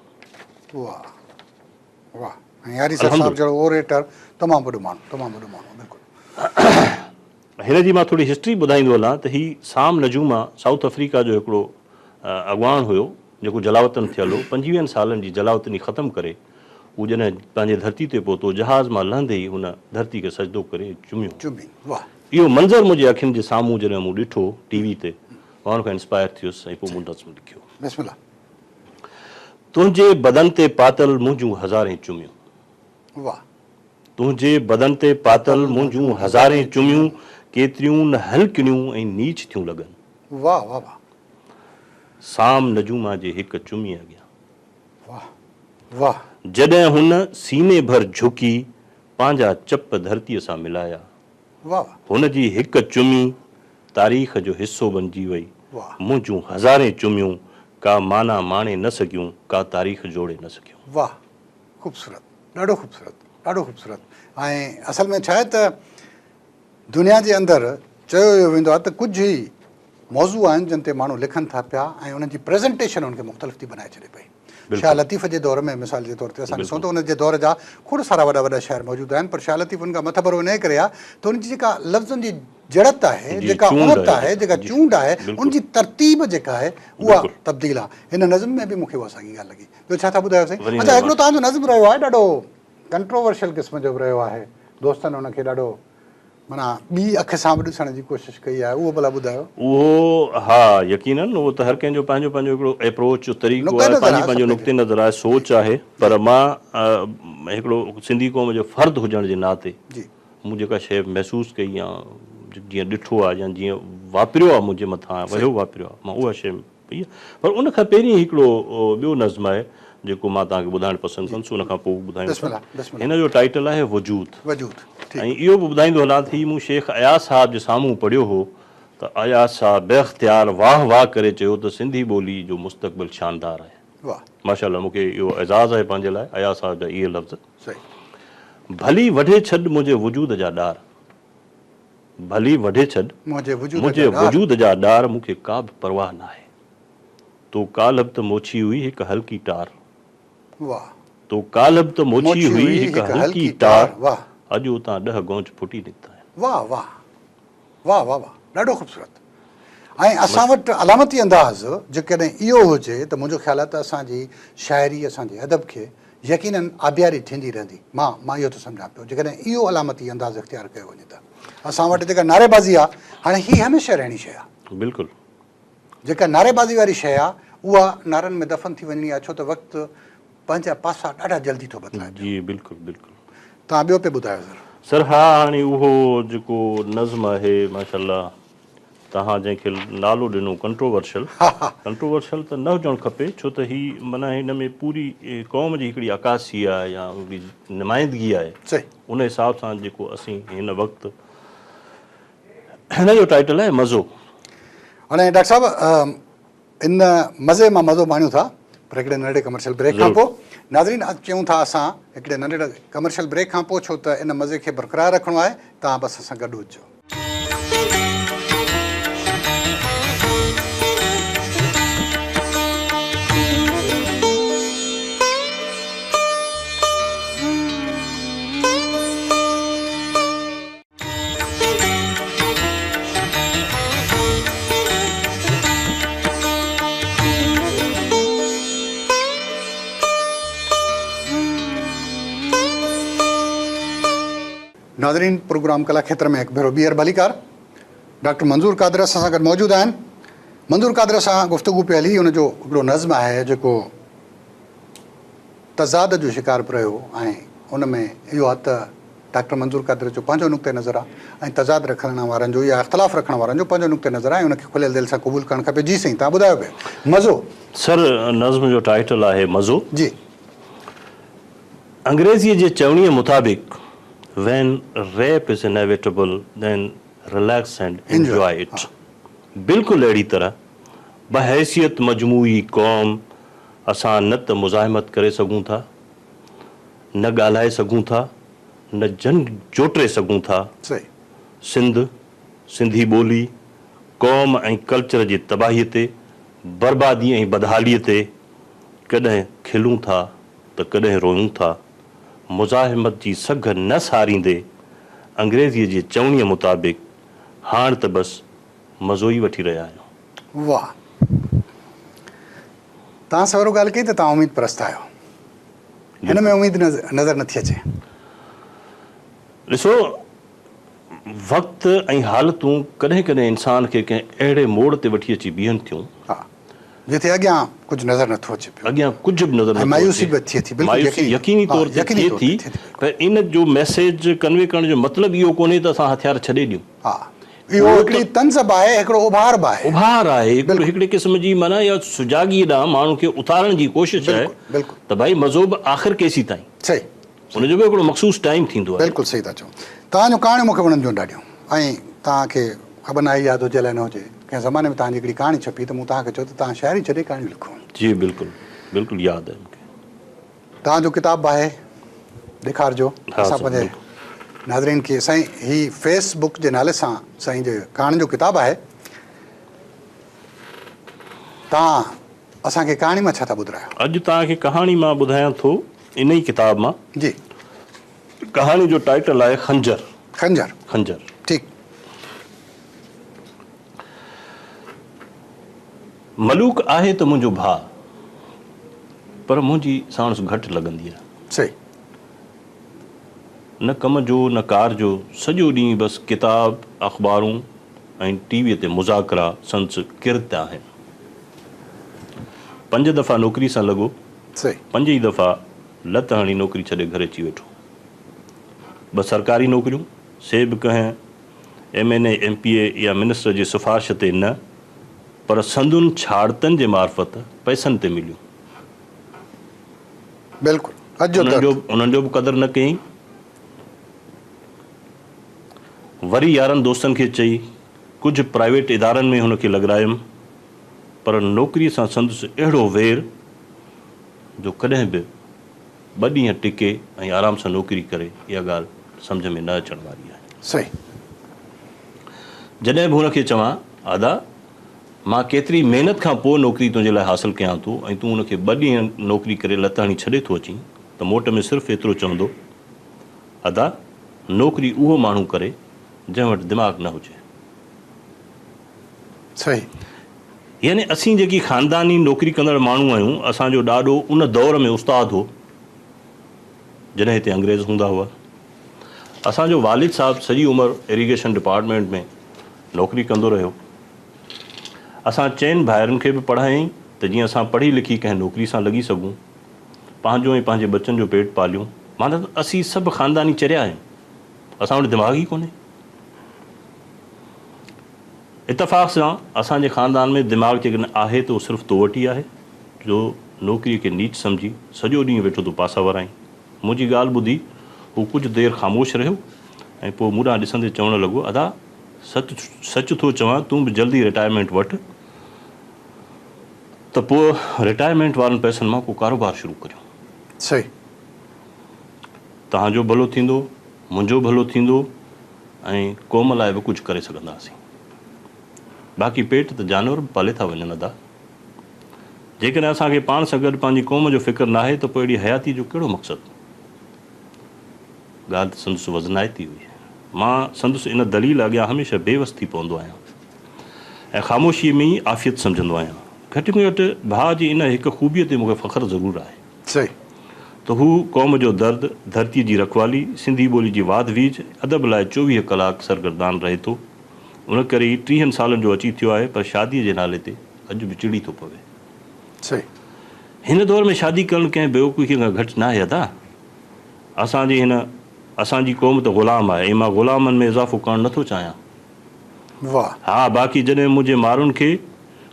Speaker 1: वाह वाह, ऐं यारी सर साहिब जहिड़ो ओरेटर तमामु वॾो माण्हू, तमामु वॾो माण्हू, बिल्कुलु।
Speaker 2: हिन जी मां थोरी हिस्ट्री ॿुधाईंदो हलां त हीउ साम नजूमा साउथ अफ्रीका जो हिकिड़ो अॻवान हुयो, जेको जलावतन थियल हो। 25 सालनि जी जलावतनी ख़तमु करे उहो जॾहिं पंहिंजे धरती ते पहुतो, जहाज़ मां लहंदे ई हुन धरती खे सजदो करे चुमियो।
Speaker 1: चुमी, वाह,
Speaker 2: इहो मंज़र मुंहिंजे अखियुनि जे साम्हूं जॾहिं मूं ॾिठो टीवी ते, मां हुन खां इंस्पायर थियुसि ऐं पोइ मूं नज़्म लिखियो।
Speaker 1: बिस्मिल्लाह,
Speaker 2: तुंहिंजे बदन ते पातल मुंहिंजूं हज़ारें चुमियूं,
Speaker 1: वाह,
Speaker 2: तुंहिंजे बदन ते पातल मुंहिंजूं हज़ारें चुमियूं, केतिरियूं न हल्कियूं ऐं नीच थियूं लॻनि,
Speaker 1: वाह वाह वाह,
Speaker 2: साम नजूमा जे हिकु चुमी अॻियां,
Speaker 1: वाह वाह,
Speaker 2: जॾहिं हुन सीने भर झुकी पंहिंजा चप धरतीअ सां मिलाया,
Speaker 1: वाह
Speaker 2: हुन जी हिकु चुमी तारीख़ जो हिसो बणिजी वई,
Speaker 1: वाह,
Speaker 2: मुंहिंजूं हज़ारें चुमियूं का माना माणे न सघियूं, का तारीख़ जोड़े न सघियूं।
Speaker 1: वाह, ख़ूबसूरत, ॾाढो ख़ूबसूरत, ॾाढो ख़ूबसूरत। ऐं असल में छा आहे त दुनिया जे अंदरि चयो वियो वेंदो आहे त कुझु ई मौज़ू आहिनि जिन ते माण्हू लिखनि था पिया ऐं उन्हनि जी प्रेज़ेंटेशन उनखे मुख़्तलिफ़ थी बनाए छॾे पई। शाह लतीफ़ जे दौर में मिसाल जे तौर ते असां ॾिसूं त उन जे दौर जा खोड़ सारा वॾा वॾा शाइर मौजूदु आहिनि, पर शाह लतीफ़ उनखां मथबरो इन करे आहे त उनजी जेका लफ़्ज़नि जी जड़त आहे, जेका उणत आहे, जेका चूंड आहे, उनजी तरतीब जेका आहे उहा तब्दील आहे। हिन नज़म में बि मूंखे उहा साॻी ॻाल्हि लॻी। ॿियो छा था ॿुधायो साईं? अच्छा, हिकिड़ो तव्हांजो नज़म रहियो आहे ॾाढो कंट्रोवर्शियल क़िस्म जो बि रहियो आहे, दोस्तनि हुनखे ॾाढो माना ॿी अख सां बि ॾिसण जी कोशिशि कई आहे, उहो भला ॿुधायो।
Speaker 2: उहो हा, यकीनन उहो त हर कंहिंजो पंहिंजो पंहिंजो हिकिड़ो एप्रोच जो तरीक़ो आहे, पंहिंजो नुक़्ते नज़र आहे, सोच आहे। पर मां हिकिड़ो सिंधी क़ौम जो फ़र्द हुजण जे नाते मूं जेका शइ महसूसु कई या जीअं ॾिठो आहे या जीअं वापिरियो आहे मुंहिंजे मथां वहियो वापिरियो आहे, मां उहा शइ कई आहे। पर उन खां पहिरीं हिकिड़ो ॿियो नज़्म आहे जेको मां तव्हांखे ॿुधाइणु पसंदि कंदुसि, उन खां पोइ ॿुधाईंदुसि। हिन जो टाइटल आहे वजूद। ऐं इहो बि ॿुधाईंदो हलां थी, मूं शेख अयाज़ साहिब जे साम्हूं पढ़ियो हो त अयाज़ साहिब बेख्तियार वाह वाह करे चयो त सिंधी ॿोली जो मुस्तक़बिल शानदार आहे। माशाल्लाह, मूंखे इहो एज़ाज़ आहे पंहिंजे लाइ अयाज़ साहिब जा इहे लफ़्ज़। भली वढे छॾ मुंहिंजे वजूद जा ॾार, भली वढे छॾ मुंहिंजे वजूद जा ॾार, मूंखे का बि परवाह न आहे। तो काल्ह त मोछी हुई हिकु हल्की टार, तो काल्ह त मोछी हुई हिकु हल्की टार, अॼु उतां 10 गौंच फुटी निकिता आहिनि।
Speaker 1: वाह वाह वाह वाह वाह, ॾाढो ख़ूबसूरत। ऐं असां वटि अलामती अंदाज़ जेकॾहिं इहो हुजे त मुंहिंजो ख़्यालु आहे त असांजी शाइरी, असांजे अदब खे यकीनन आबियारी थींदी रहंदी। मां इहो थो सम्झां पियो, जेकॾहिं इहो अलामती अंदाज़ इख़्तियार कयो वञे त असां वटि जेका नारेबाज़ी आहे, हाणे हीअ हमेशह रहणी शइ आहे।
Speaker 2: बिल्कुलु,
Speaker 1: जेका नारेबाज़ी वारी शइ आहे उहा नारनि में दफ़न थी वञणी आहे, छो त वक़्तु पंहिंजा पासा ॾाढा जल्दी थो बदिलाए।
Speaker 2: जी बिल्कुलु बिल्कुलु।
Speaker 1: तव्हां ॿियो पियो ॿुधायो सर?
Speaker 2: सर हा, हाणे उहो जेको नज़्म आहे माशाल्लाह, तव्हां जंहिंखे नालो ॾिनो कंट्रोवर्शियल, कंट्रोवर्शियल त न हुजणु खपे, छो त ही माना हिन में पूरी क़ौम जी हिकिड़ी अकासी आहे या नुमाइंदगी आहे।
Speaker 1: सही।
Speaker 2: उन हिसाब सां जेको असीं हिन वक़्तु, हिन जो टाइटल आहे मज़ो।
Speaker 1: हाणे डॉक्टर साहिबु, इन मज़े मां मज़ो माणियूं था, पर हिकिड़े नंढे कमर्शियल ब्रेक खां पोइ नाज़रीन चयूं था असां हिकिड़े नंढे कमर्शियल ब्रेक खां पोइ, छो त इन मज़े खे बरक़रार रखिणो आहे। तव्हां बसि असां गॾु हुजो। नाज़रीन, प्रोग्राम कला खेत्र में हिकु भेरो ॿीहर भलीकार डॉक्टर मंज़ूर कादर असां सां गॾु मौजूदु आहिनि। मंज़ूर कादर सां गुफ़्तगू पिया हली, हुनजो हिकिड़ो नज़्म आहे जेको तज़ाद जो शिकार पियो ऐं उन में इहो आहे त डॉक्टर मंज़ूर कादर जो पंहिंजो नुक़्ते नज़र आहे ऐं तज़ाद रखण वारनि जो या इख़्तिलाफ़ रखण वारनि जो पंहिंजो नुक़्ते नज़र आहे ऐं उनखे खुलियल दिलि सां क़बूल करणु खपे। जी साईं, तव्हां ॿुधायो पिया मज़ो।
Speaker 2: सर नज़्म जो टाइटल आहे मज़ो।
Speaker 1: जी।
Speaker 2: अंग्रेज़ीअ जे चवणीअ मुताबिक़ when rape is inevitable then relax and enjoy it। बिल्कुलु अहिड़ी तरह बहैसियत मजमूई क़ौम असां न त मुज़ाहिमत करे सघूं था, न ॻाल्हाए सघूं था, न जंग जोटे सघूं था।
Speaker 1: सही।
Speaker 2: सिंध, सिंधी ॿोली, क़ौम ऐं कल्चर जी तबाहीअ ते, बर्बादी ऐं बदहालीअ ते कॾहिं खिलूं था त कॾहिं रोयूं था। मुज़ाहिमत जी सघ न सारींदे अंग्रेज़ीअ जे चवणीअ मुताबिक़ हाणे त बसि मज़ो ई वठी रहिया आहियूं।
Speaker 1: वाह, तव्हां सवरो ॻाल्हि कई त तव्हां उमेद परस्त आहियो। हिन में उमेद नज़र नथी अचे।
Speaker 2: ॾिसो, वक़्तु ऐं हालतूं कॾहिं कॾहिं इंसान खे कंहिं अहिड़े मोड़ ते वठी अची बीहनि थियूं,
Speaker 1: हा, जिथे अॻियां कुझु नज़र नथो अचे पियो,
Speaker 2: अॻियां कुझु बि नज़र,
Speaker 1: मायूसी बि थिए थी।
Speaker 2: मायूसी यकीनी तौर ते थिए थी, पर इन जो मैसेज कन्वे करण जो मतिलबु इहो कोन्हे त असां हथियार छॾे ॾियूं। हा,
Speaker 1: इहो हिकिड़ी तंज़ आहे, हिकिड़ो उभार बि आहे।
Speaker 2: उभार आहे, हिकिड़े क़िस्म जी माना या सुजाॻीअ ॾांहुं माण्हू खे उथारण जी कोशिशि आहे त भई मज़ो बि आख़िर केसीं ताईं। सही। हुनजो बि हिकिड़ो मख़सूस टाइम थींदो आहे।
Speaker 1: बिल्कुलु सही था चओ। तव्हांजो कहाणियूं मूंखे वणंदियूं ॾाढियूं, ऐं तव्हांखे ख़बर न आहे, यादि हुजे अलाए न हुजे, कंहिं ज़माने में तव्हांजी हिकिड़ी कहाणी छपी त मूं तव्हांखे चयो त तव्हां शाइरी छॾे कहाणियूं लिखो।
Speaker 2: जी बिल्कुलु बिल्कुलु यादि आहे मूंखे।
Speaker 1: तव्हांजो किताबु आहे, ॾेखारिजो असां पंहिंजे नाज़रीन खे। साईं, ही फेसबुक जे नाले सां साईं जे कहाणी जो किताबु आहे। तव्हां असांखे कहाणी मां छा था ॿुधायो?
Speaker 2: अॼु तव्हांखे कहाणी मां ॿुधायां थो इन ई किताब मां।
Speaker 1: जी।
Speaker 2: कहाणी जो टाइटल आहे खंजर।
Speaker 1: खंजर।
Speaker 2: खंजर।
Speaker 1: ठीकु।
Speaker 2: मलूक आहे त मुंहिंजो भाउ, पर मुंहिंजी साणुसि घटि लॻंदी आहे।
Speaker 1: सही।
Speaker 2: न कम जो न कार जो, सॼो ॾींहुं बसि किताब, अख़बारूं ऐं टीवीअ ते मुज़ाकरा संस किरत आहिनि। 5 दफ़ा नौकिरी सां लॻो।
Speaker 1: सही।
Speaker 2: 5 ई दफ़ा लत हणी नौकिरी छॾे घर अची वेठो। 2 सरकारी नौकरियूं, से बि कंहिं MNA MPA या मिनिस्टर जी सिफ़ारिश ते न, पर संदुनि छाड़तनि जे मार्फत पैसनि ते मिलियूं।
Speaker 1: बिल्कुलु।
Speaker 2: उन्हनि जो बि क़दुरु न कयईं। वरी यारनि दोस्तनि खे चई, कुझु प्राइवेट इदारनि में हुनखे लॻारायुमि, पर नौकिरीअ सां संदसि अहिड़ो वेर जो कॾहिं बि 2 ॾींहं टिके ऐं आराम सां नौकिरी करे, इहा ॻाल्हि सम्झ में न अचण वारी आहे।
Speaker 1: सही।
Speaker 2: जॾहिं बि हुनखे चवां, आदा मां केतिरी महिनत खां पोइ नौकिरी तुंहिंजे लाइ हासिलु कयां थो ऐं तूं हुनखे 2 ॾींहं नौकिरी करे लत हणी छॾे थो अचीं, त मोट में सिर्फ़ु एतिरो चवंदो, अदा नौकिरी उहो माण्हू करे जंहिं वटि दिमाग़ु न हुजे।
Speaker 1: सही।
Speaker 2: यानी असीं जेकी ख़ानदानी नौकिरी कंदड़ माण्हू आहियूं, असांजो ॾाॾो उन दौर में उस्ताद हो जॾहिं हिते अंग्रेज़ हूंदा हुआ। असांजो वालिद साहिबु सॼी उमिरि इरीगेशन डिपार्टमेंट में नौकिरी कंदो रहियो। असां 4 भाइरुनि खे बि पढ़ायईं त जीअं असां पढ़ी लिखी कंहिं नौकिरी सां लॻी सघूं, पंहिंजो ऐं पंहिंजे बचनि जो पेट पालियूं। माना त असीं सभु ख़ानदानी चरिया आहियूं, असां वटि दिमाग़ ई कोन्हे। इतफ़ाक़ सां असांजे ख़ानदान में दिमाग़ जेकॾहिं आहे त उहो सिर्फ़ु तो वटि ई आहे, जो नौकिरीअ खे नीच सम्झी सॼो ॾींहुं वेठो तूं पासा वराई। मुंहिंजी ॻाल्हि ॿुधी हू कुझु देरि ख़ामोश रहियो ऐं पोइ मूंॾां ॾिसंदे चवणु लॻो, अदा सच थो चवां, तूं बि जल्दी रिटायरमेंट वठि त पोइ रिटायरमेंट वारनि पैसनि मां को कारोबार शुरू करियो।
Speaker 1: सही।
Speaker 2: तव्हांजो भलो थींदो, मुंहिंजो भलो थींदो ऐं क़ौम लाइ बि कुझु करे सघंदासीं। बाक़ी पेट त जानवर बि पाले था वञनि। अदा जेकॾहिं असांखे पाण सां गॾु पंहिंजी क़ौम जो फ़िक्रु न आहे त पोइ अहिड़ी हयाती जो कहिड़ो मक़सदु। ॻाल्हि त संदसि वज़नाइती हुई। मां संदसि इन दलील अॻियां हमेशह बेवस थी पवंदो आहियां ऐं ख़ामोशीअ में ई आफ़ियत सम्झंदो आहियां। घटि में घटि भाउ जी इन हिकु ख़ूबीअ ते मूंखे फ़ख़्रु ज़रूरु आहे।
Speaker 1: सही।
Speaker 2: त हू क़ौम जो दर्द, धरतीअ जी रखवाली, सिंधी ॿोली जी वाध वीज, अदब लाइ 24 कलाक सरगर्दान रहे थो। उन करे ई 30 सालनि जो अची थियो आहे, पर शादीअ जे नाले ते अॼु बि चिड़ी थो पवे।
Speaker 1: सही।
Speaker 2: हिन दौर में शादी करणु कंहिं बेवकूफ़ीअ खां घटि न आहे। अदा असांजी क़ौम त ग़ुलाम आहे ऐं मां ग़ुलामनि में इज़ाफ़ो करणु नथो चाहियां।
Speaker 1: वाह।
Speaker 2: हा, बाक़ी जॾहिं मुंहिंजे माण्हुनि खे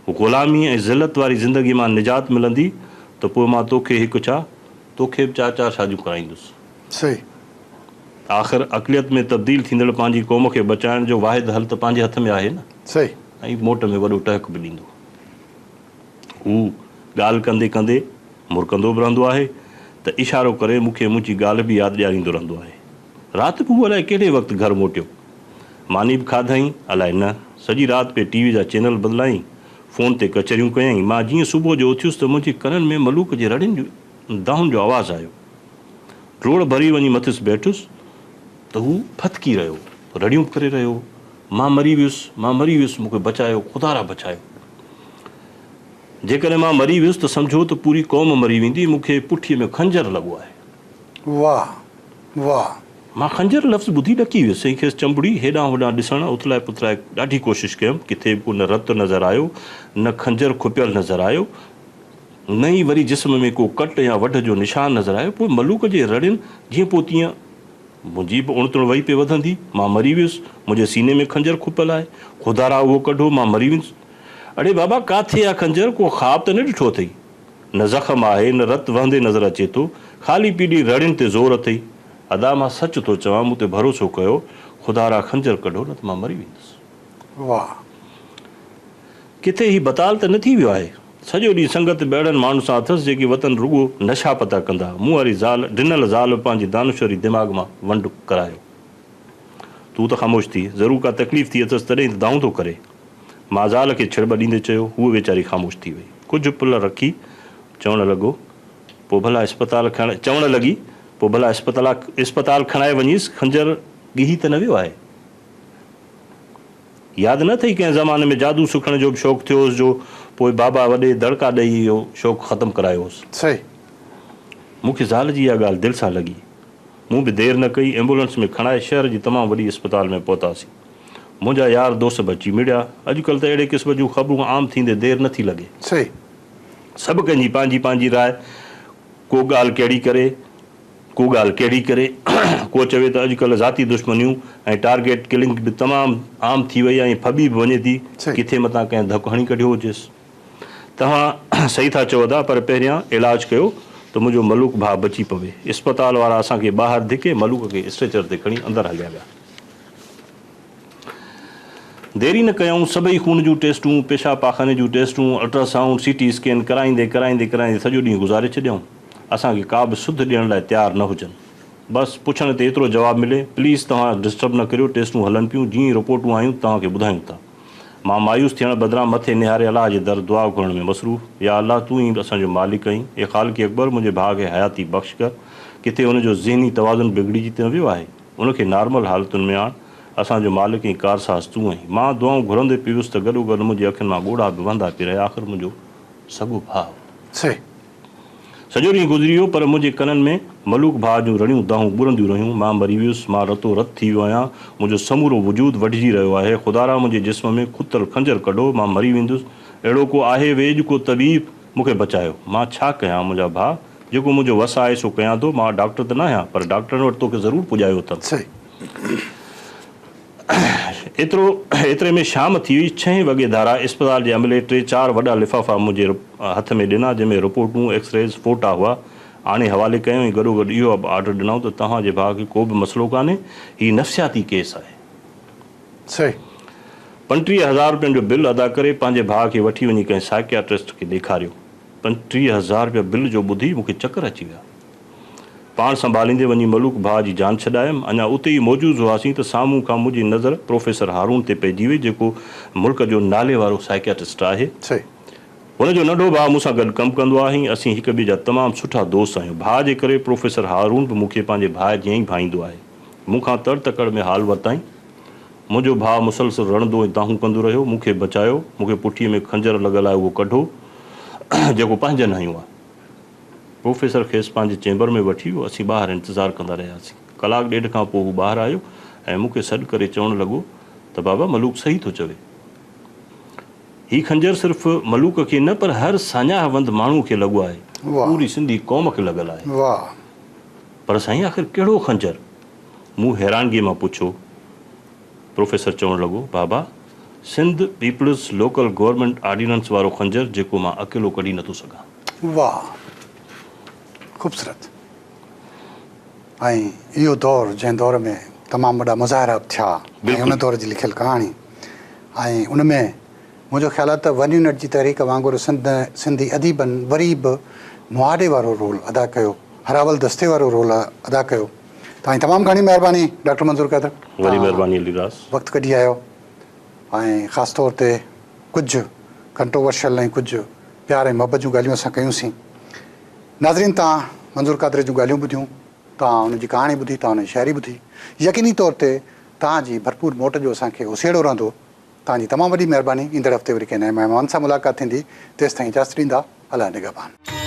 Speaker 2: ग़ुलामी ऐं ज़िलत वारी ज़िंदगी मां निजात मिलंदी त पोइ मां तोखे तोखे बि 4 शादियूं कराईंदुसि।
Speaker 1: सही।
Speaker 2: आख़िर अक़लियत में तब्दील थींदड़ पंहिंजी क़ौम खे बचाइण जो वाहिद हल त पंहिंजे हथ में आहे न।
Speaker 1: सही।
Speaker 2: ऐं मोट में वॾो टहक बि ॾींदो। हू ॻाल्हि कंदे कंदे मुरकंदो बि रहंदो आहे त इशारो करे मूंखे मुंहिंजी ॻाल्हि बि यादि ॾियारींदो रहंदो आहे। राति बि हू अलाए कहिड़े वक़्तु घरु मोटियो, मानी बि खाधईं अलाए न, सॼी राति पे टीवी जा चैनल बदिलाईं, फ़ोन ते कचरियूं कयईं। मां जीअं सुबुह जो उथियुसि त मुंहिंजे कननि में मलूक जे रड़ियुनि जो दाहुनि जो आवाज़ु आयो। रोड़ भरी वञी मथियुसि वेठुसि त हू फतकी रहियो, रड़ियूं करे रहियो, मां मरी वियुसि, मूंखे बचायो, ख़ुदा रा बचायो। जेकॾहिं मां मरी वियुसि त सम्झो त पूरी क़ौम मरी वेंदी। मूंखे पुठीअ में खंजर लॻो आहे।
Speaker 1: वाह वाह।
Speaker 2: मां खंजर लफ़्ज़ ॿुधी ॾकी वियुसि ऐं खेसि चंबड़ी हेॾां होॾां ॾिसणु उथलाए पुथलाए ॾाढी कोशिशि कयमि। किथे बि न रतु नज़र आयो, न खंजर खुपियल नज़र आयो, न ई वरी जिस्म में को कट या वढ जो निशान नज़र आयो। पोइ मलूक जे रड़ियुनि जीअं पोइ तीअं मुंहिंजी बि उणितुण वई पे वधंदी। मां मरी वियुसि, मुंहिंजे सीने में खंजर खुपियल आहे, ख़ुदा उहो कढो, मां मरी वियुसि। अड़े बाबा, काथे आहे खंजर? को ख़्वाब त न ॾिठो अथई? न ज़ख़्म आहे, न रतु वहंदे नज़र अचे थो, ख़ाली पीड़ी रड़ियुनि ते ज़ोर अथई। अदा मां सच थो चवां, मूं ते भरोसो कयो, ख़ुदा रा खंजर कढो न त मां मरी वेंदुसि।
Speaker 1: वाह।
Speaker 2: किथे ही बताल त न थी वियो आहे? सॼो ॾींहुं संगत ॿाहिरनि माण्हुनि सां अथसि जेकी वतन रुॻो नशा पता कंदा। मूं वारी ॾिनल ज़ाल पंहिंजी दानश्वरी दिमाग़ मां वंड करायो। तूं त ख़ामोश थी, ज़रूरु का तकलीफ़ थी अथसि तॾहिं त दाऊं थो करे। मां ज़ाल खे छिड़ब ॾींदे चयो। हूअ वेचारी ख़ामोश थी वई। कुझु पल रखी चवणु लॻो, पोइ भला इस्पताल खणाए वञीसि, खंजर ॻिही त न वियो आहे? यादि न अथई कंहिं ज़माने में जादू सिखण जो बि शौक़ु थियो हुअसि, जो पोइ बाबा वॾे दड़का ॾेई इहो शौक़ु ख़तमु करायो हुअसि।
Speaker 1: सही।
Speaker 2: मूंखे ज़ाल जी इहा ॻाल्हि दिलि सां लॻी। मूं बि देरि न कई, एम्बुलेंस में खणाए शहर जी तमामु वॾी इस्पताल में पहुतासीं। मुंहिंजा यार दोस्त बि अची मिड़िया। अॼुकल्ह त अहिड़े क़िस्म जूं ख़बरूं आम थींदे देरि नथी लॻे।
Speaker 1: सही।
Speaker 2: सभु कंहिंजी पंहिंजी राय। को ॻाल्हि कहिड़ी करे को चवे त अॼुकल्ह ज़ाती दुश्मनियूं ऐं टारगेट किलिंग बि तमामु आम थी वई आहे ऐं फबी बि वञे थी। किथे मथां कंहिं धकु हणी कढियो हुजेसि। तव्हां सही था चओ था, पर पहिरियां इलाजु कयो त मुंहिंजो मलूक भाउ बची पवे। इस्पताल वारा असांखे ॿाहिरि धिके मलूक खे स्ट्रेचर ते खणी अंदरि हलिया विया। देरी न कयूं, सभई खून जूं टेस्टूं, पेशाब पाखाने जूं टेस्टूं, अल्ट्रासाउंड, CT स्कैन कराईंदे सॼो ॾींहुं गुज़ारे छॾियऊं। असांखे का बि सुध ॾियण लाइ तयारु न हुजनि। बसि पुछण ते एतिरो जवाबु मिले, प्लीज़ तव्हां डिस्टर्ब न करियो, टेस्टूं हलनि पियूं, जीअं रिपोर्टूं आयूं तव्हांखे ॿुधायूं था। मां मायूस थियण बदिरां मथे निहारे अलाह जे दर दुआ घुरण में मसरूफ़। या अलाह, तूं ई असांजो मालिक आहीं। ए ख़ालिक़ अकबर, मुंहिंजे भाउ खे हयाती बख़्श कर। किथे हुनजो ज़हनी तवाज़ुन बिगड़िजी त न वियो आहे? उनखे नॉर्मल हालतुनि में आण। असांजो मालिक ऐं कारसाज़ तूं आहीं। मां दुआऊं घुरंदे पियुसि त गॾोगॾु मुंहिंजी अखियुनि मां ॻोढ़ा बि वहंदा पिया रहिया। आख़िर मुंहिंजो सॻो भाउ।
Speaker 1: सही।
Speaker 2: सॼो ॾींहुं गुज़री वियो, पर मुंहिंजे कननि में मलूक भाउ जूं रड़ियूं दाहूं ॿुरंदियूं रहियूं। मां मरी वियुसि, मां रतो रत थी वियो आहियां, मुंहिंजो समूरो वजूद वढिजी रहियो आहे। ख़ुदा मुंहिंजे जिस्म में खुतल खंजर कढो, मां मरी वेंदुसि। अहिड़ो को आहे वेझ, को तबीब, मूंखे बचायो। मां छा कयां मुंहिंजा भाउ? जेको मुंहिंजो वस आहे सो कयां थो। मां डॉक्टर त न आहियां, पर डॉक्टरनि वटि तोखे ज़रूरु पुॼायो अथनि।
Speaker 1: सही।
Speaker 2: एतिरे में शाम थी हुई। 6 वॻे धारा इस्पताल जे अमले 3-4 वॾा लिफ़ाफ़ा मुंहिंजे हथ में ॾिना, जंहिंमें रिपोर्टूं, एक्सरेज़, फ़ोटा हुआ। हाणे हवाले कयूं ऐं गॾोगॾु इहो बि ऑर्डर ॾिनऊं त तव्हांजे भाउ खे को बि मसइलो कान्हे, हीउ नफ़्सियाती केस आहे।
Speaker 1: सही।
Speaker 2: 35,000 रुपयनि जो बिल अदा करे पंहिंजे भाउ खे वठी वञी कंहिं साइकियाट्रिस्ट खे ॾेखारियो। 35,000 रुपया बिल जो ॿुधी मूंखे चकर अची विया। पाण संभालींदे वञी मलूक भाउ जी जान छॾायमि। अञा उते ई मौजूदु हुआसीं त साम्हूं खां मुंहिंजी नज़र प्रोफेसर हारून ते पइजी वई, जेको मुल्क जो नाले वारो साइकियाट्रिस्ट आहे।
Speaker 1: सही।
Speaker 2: हुनजो नंढो भाउ मूंसां गॾु कमु कंदो आहे। असीं हिक ॿिए जा तमामु सुठा दोस्त आहियूं। भाउ जे करे प्रोफेसर हारून बि मूंखे पंहिंजे भाउ जीअं ई भाईंदो आहे। मूंखां तड़ तकड़ में हाल वरिताईं। मुंहिंजो भाउ मुसलसल रणंदो ऐं दाहूं कंदो रहियो। मूंखे बचायो। मूंखे पुठीअ में खंजर लॻल आहे उहो कढो, जेको पंहिंजनि हयूं आहे। प्रोफेसर खेसि पंहिंजे चैम्बर में वठी वियो। असीं ॿाहिरि इंतज़ारु कंदा रहियासीं। कलाकु ॾेढ खां पोइ हू ॿाहिरि आयो ऐं मूंखे सॾु करे चवणु लॻो त बाबा, मलूक सही थो चवे। हीउ खंजर सिर्फ़ु मलूक खे न, पर हर साञाहवंद माण्हू खे लॻो आहे। पूरी सिंधी क़ौम खे लॻल आहे।
Speaker 1: वाह।
Speaker 2: पर साईं, आख़िर कहिड़ो खंजर? मूं हैरानगीअ मां पुछो। प्रोफेसर चवणु लॻो, बाबा, Sindh peoples local government ordinance वारो खंजर, जेको मां अकेलो कढी नथो सघां।
Speaker 1: वाह, ख़ूबसूरत। ऐं इहो दौरु जंहिं दौर में तमामु वॾा मुज़ाहिरा थिया, ऐं उन दौर जी लिखियलु कहाणी, ऐं उन में मुंहिंजो ख़्यालु आहे त 1 यूनिट जी तहरीक वांगुरु सिंधी अदीबनि वरी बि मुआदे वारो रोल अदा कयो, हरावल दस्ते वारो रोल अदा कयो। तव्हांजी तमामु घणी महिरबानी डॉक्टर मंज़ूर क़दर।
Speaker 2: वरी महिरबानी अलीराज।
Speaker 1: वक़्तु कढी आयो ऐं ख़ासि तौर ते कुझु कंट्रोवर्शियल ऐं कुझु प्यार ऐं मोहबत जूं ॻाल्हियूं असां कयूंसीं। नाज़रीन, तव्हां मंज़ूर क़ादर जूं ॻाल्हियूं ॿुधियूं, तव्हां हुनजी कहाणी ॿुधी, तव्हां हुनजी शाइरी ॿुधी। यकीनी तौर ते तव्हांजी भरपूर मोट जो असांखे उसेड़ो रहंदो। तव्हांजी तमामु वॾी महिरबानी। ईंदड़ हफ़्ते वरी कंहिं नए महिमान सां मुलाक़ात थींदी। तेसिताईं इजाज़त ॾींदा। अलाह निगहबान।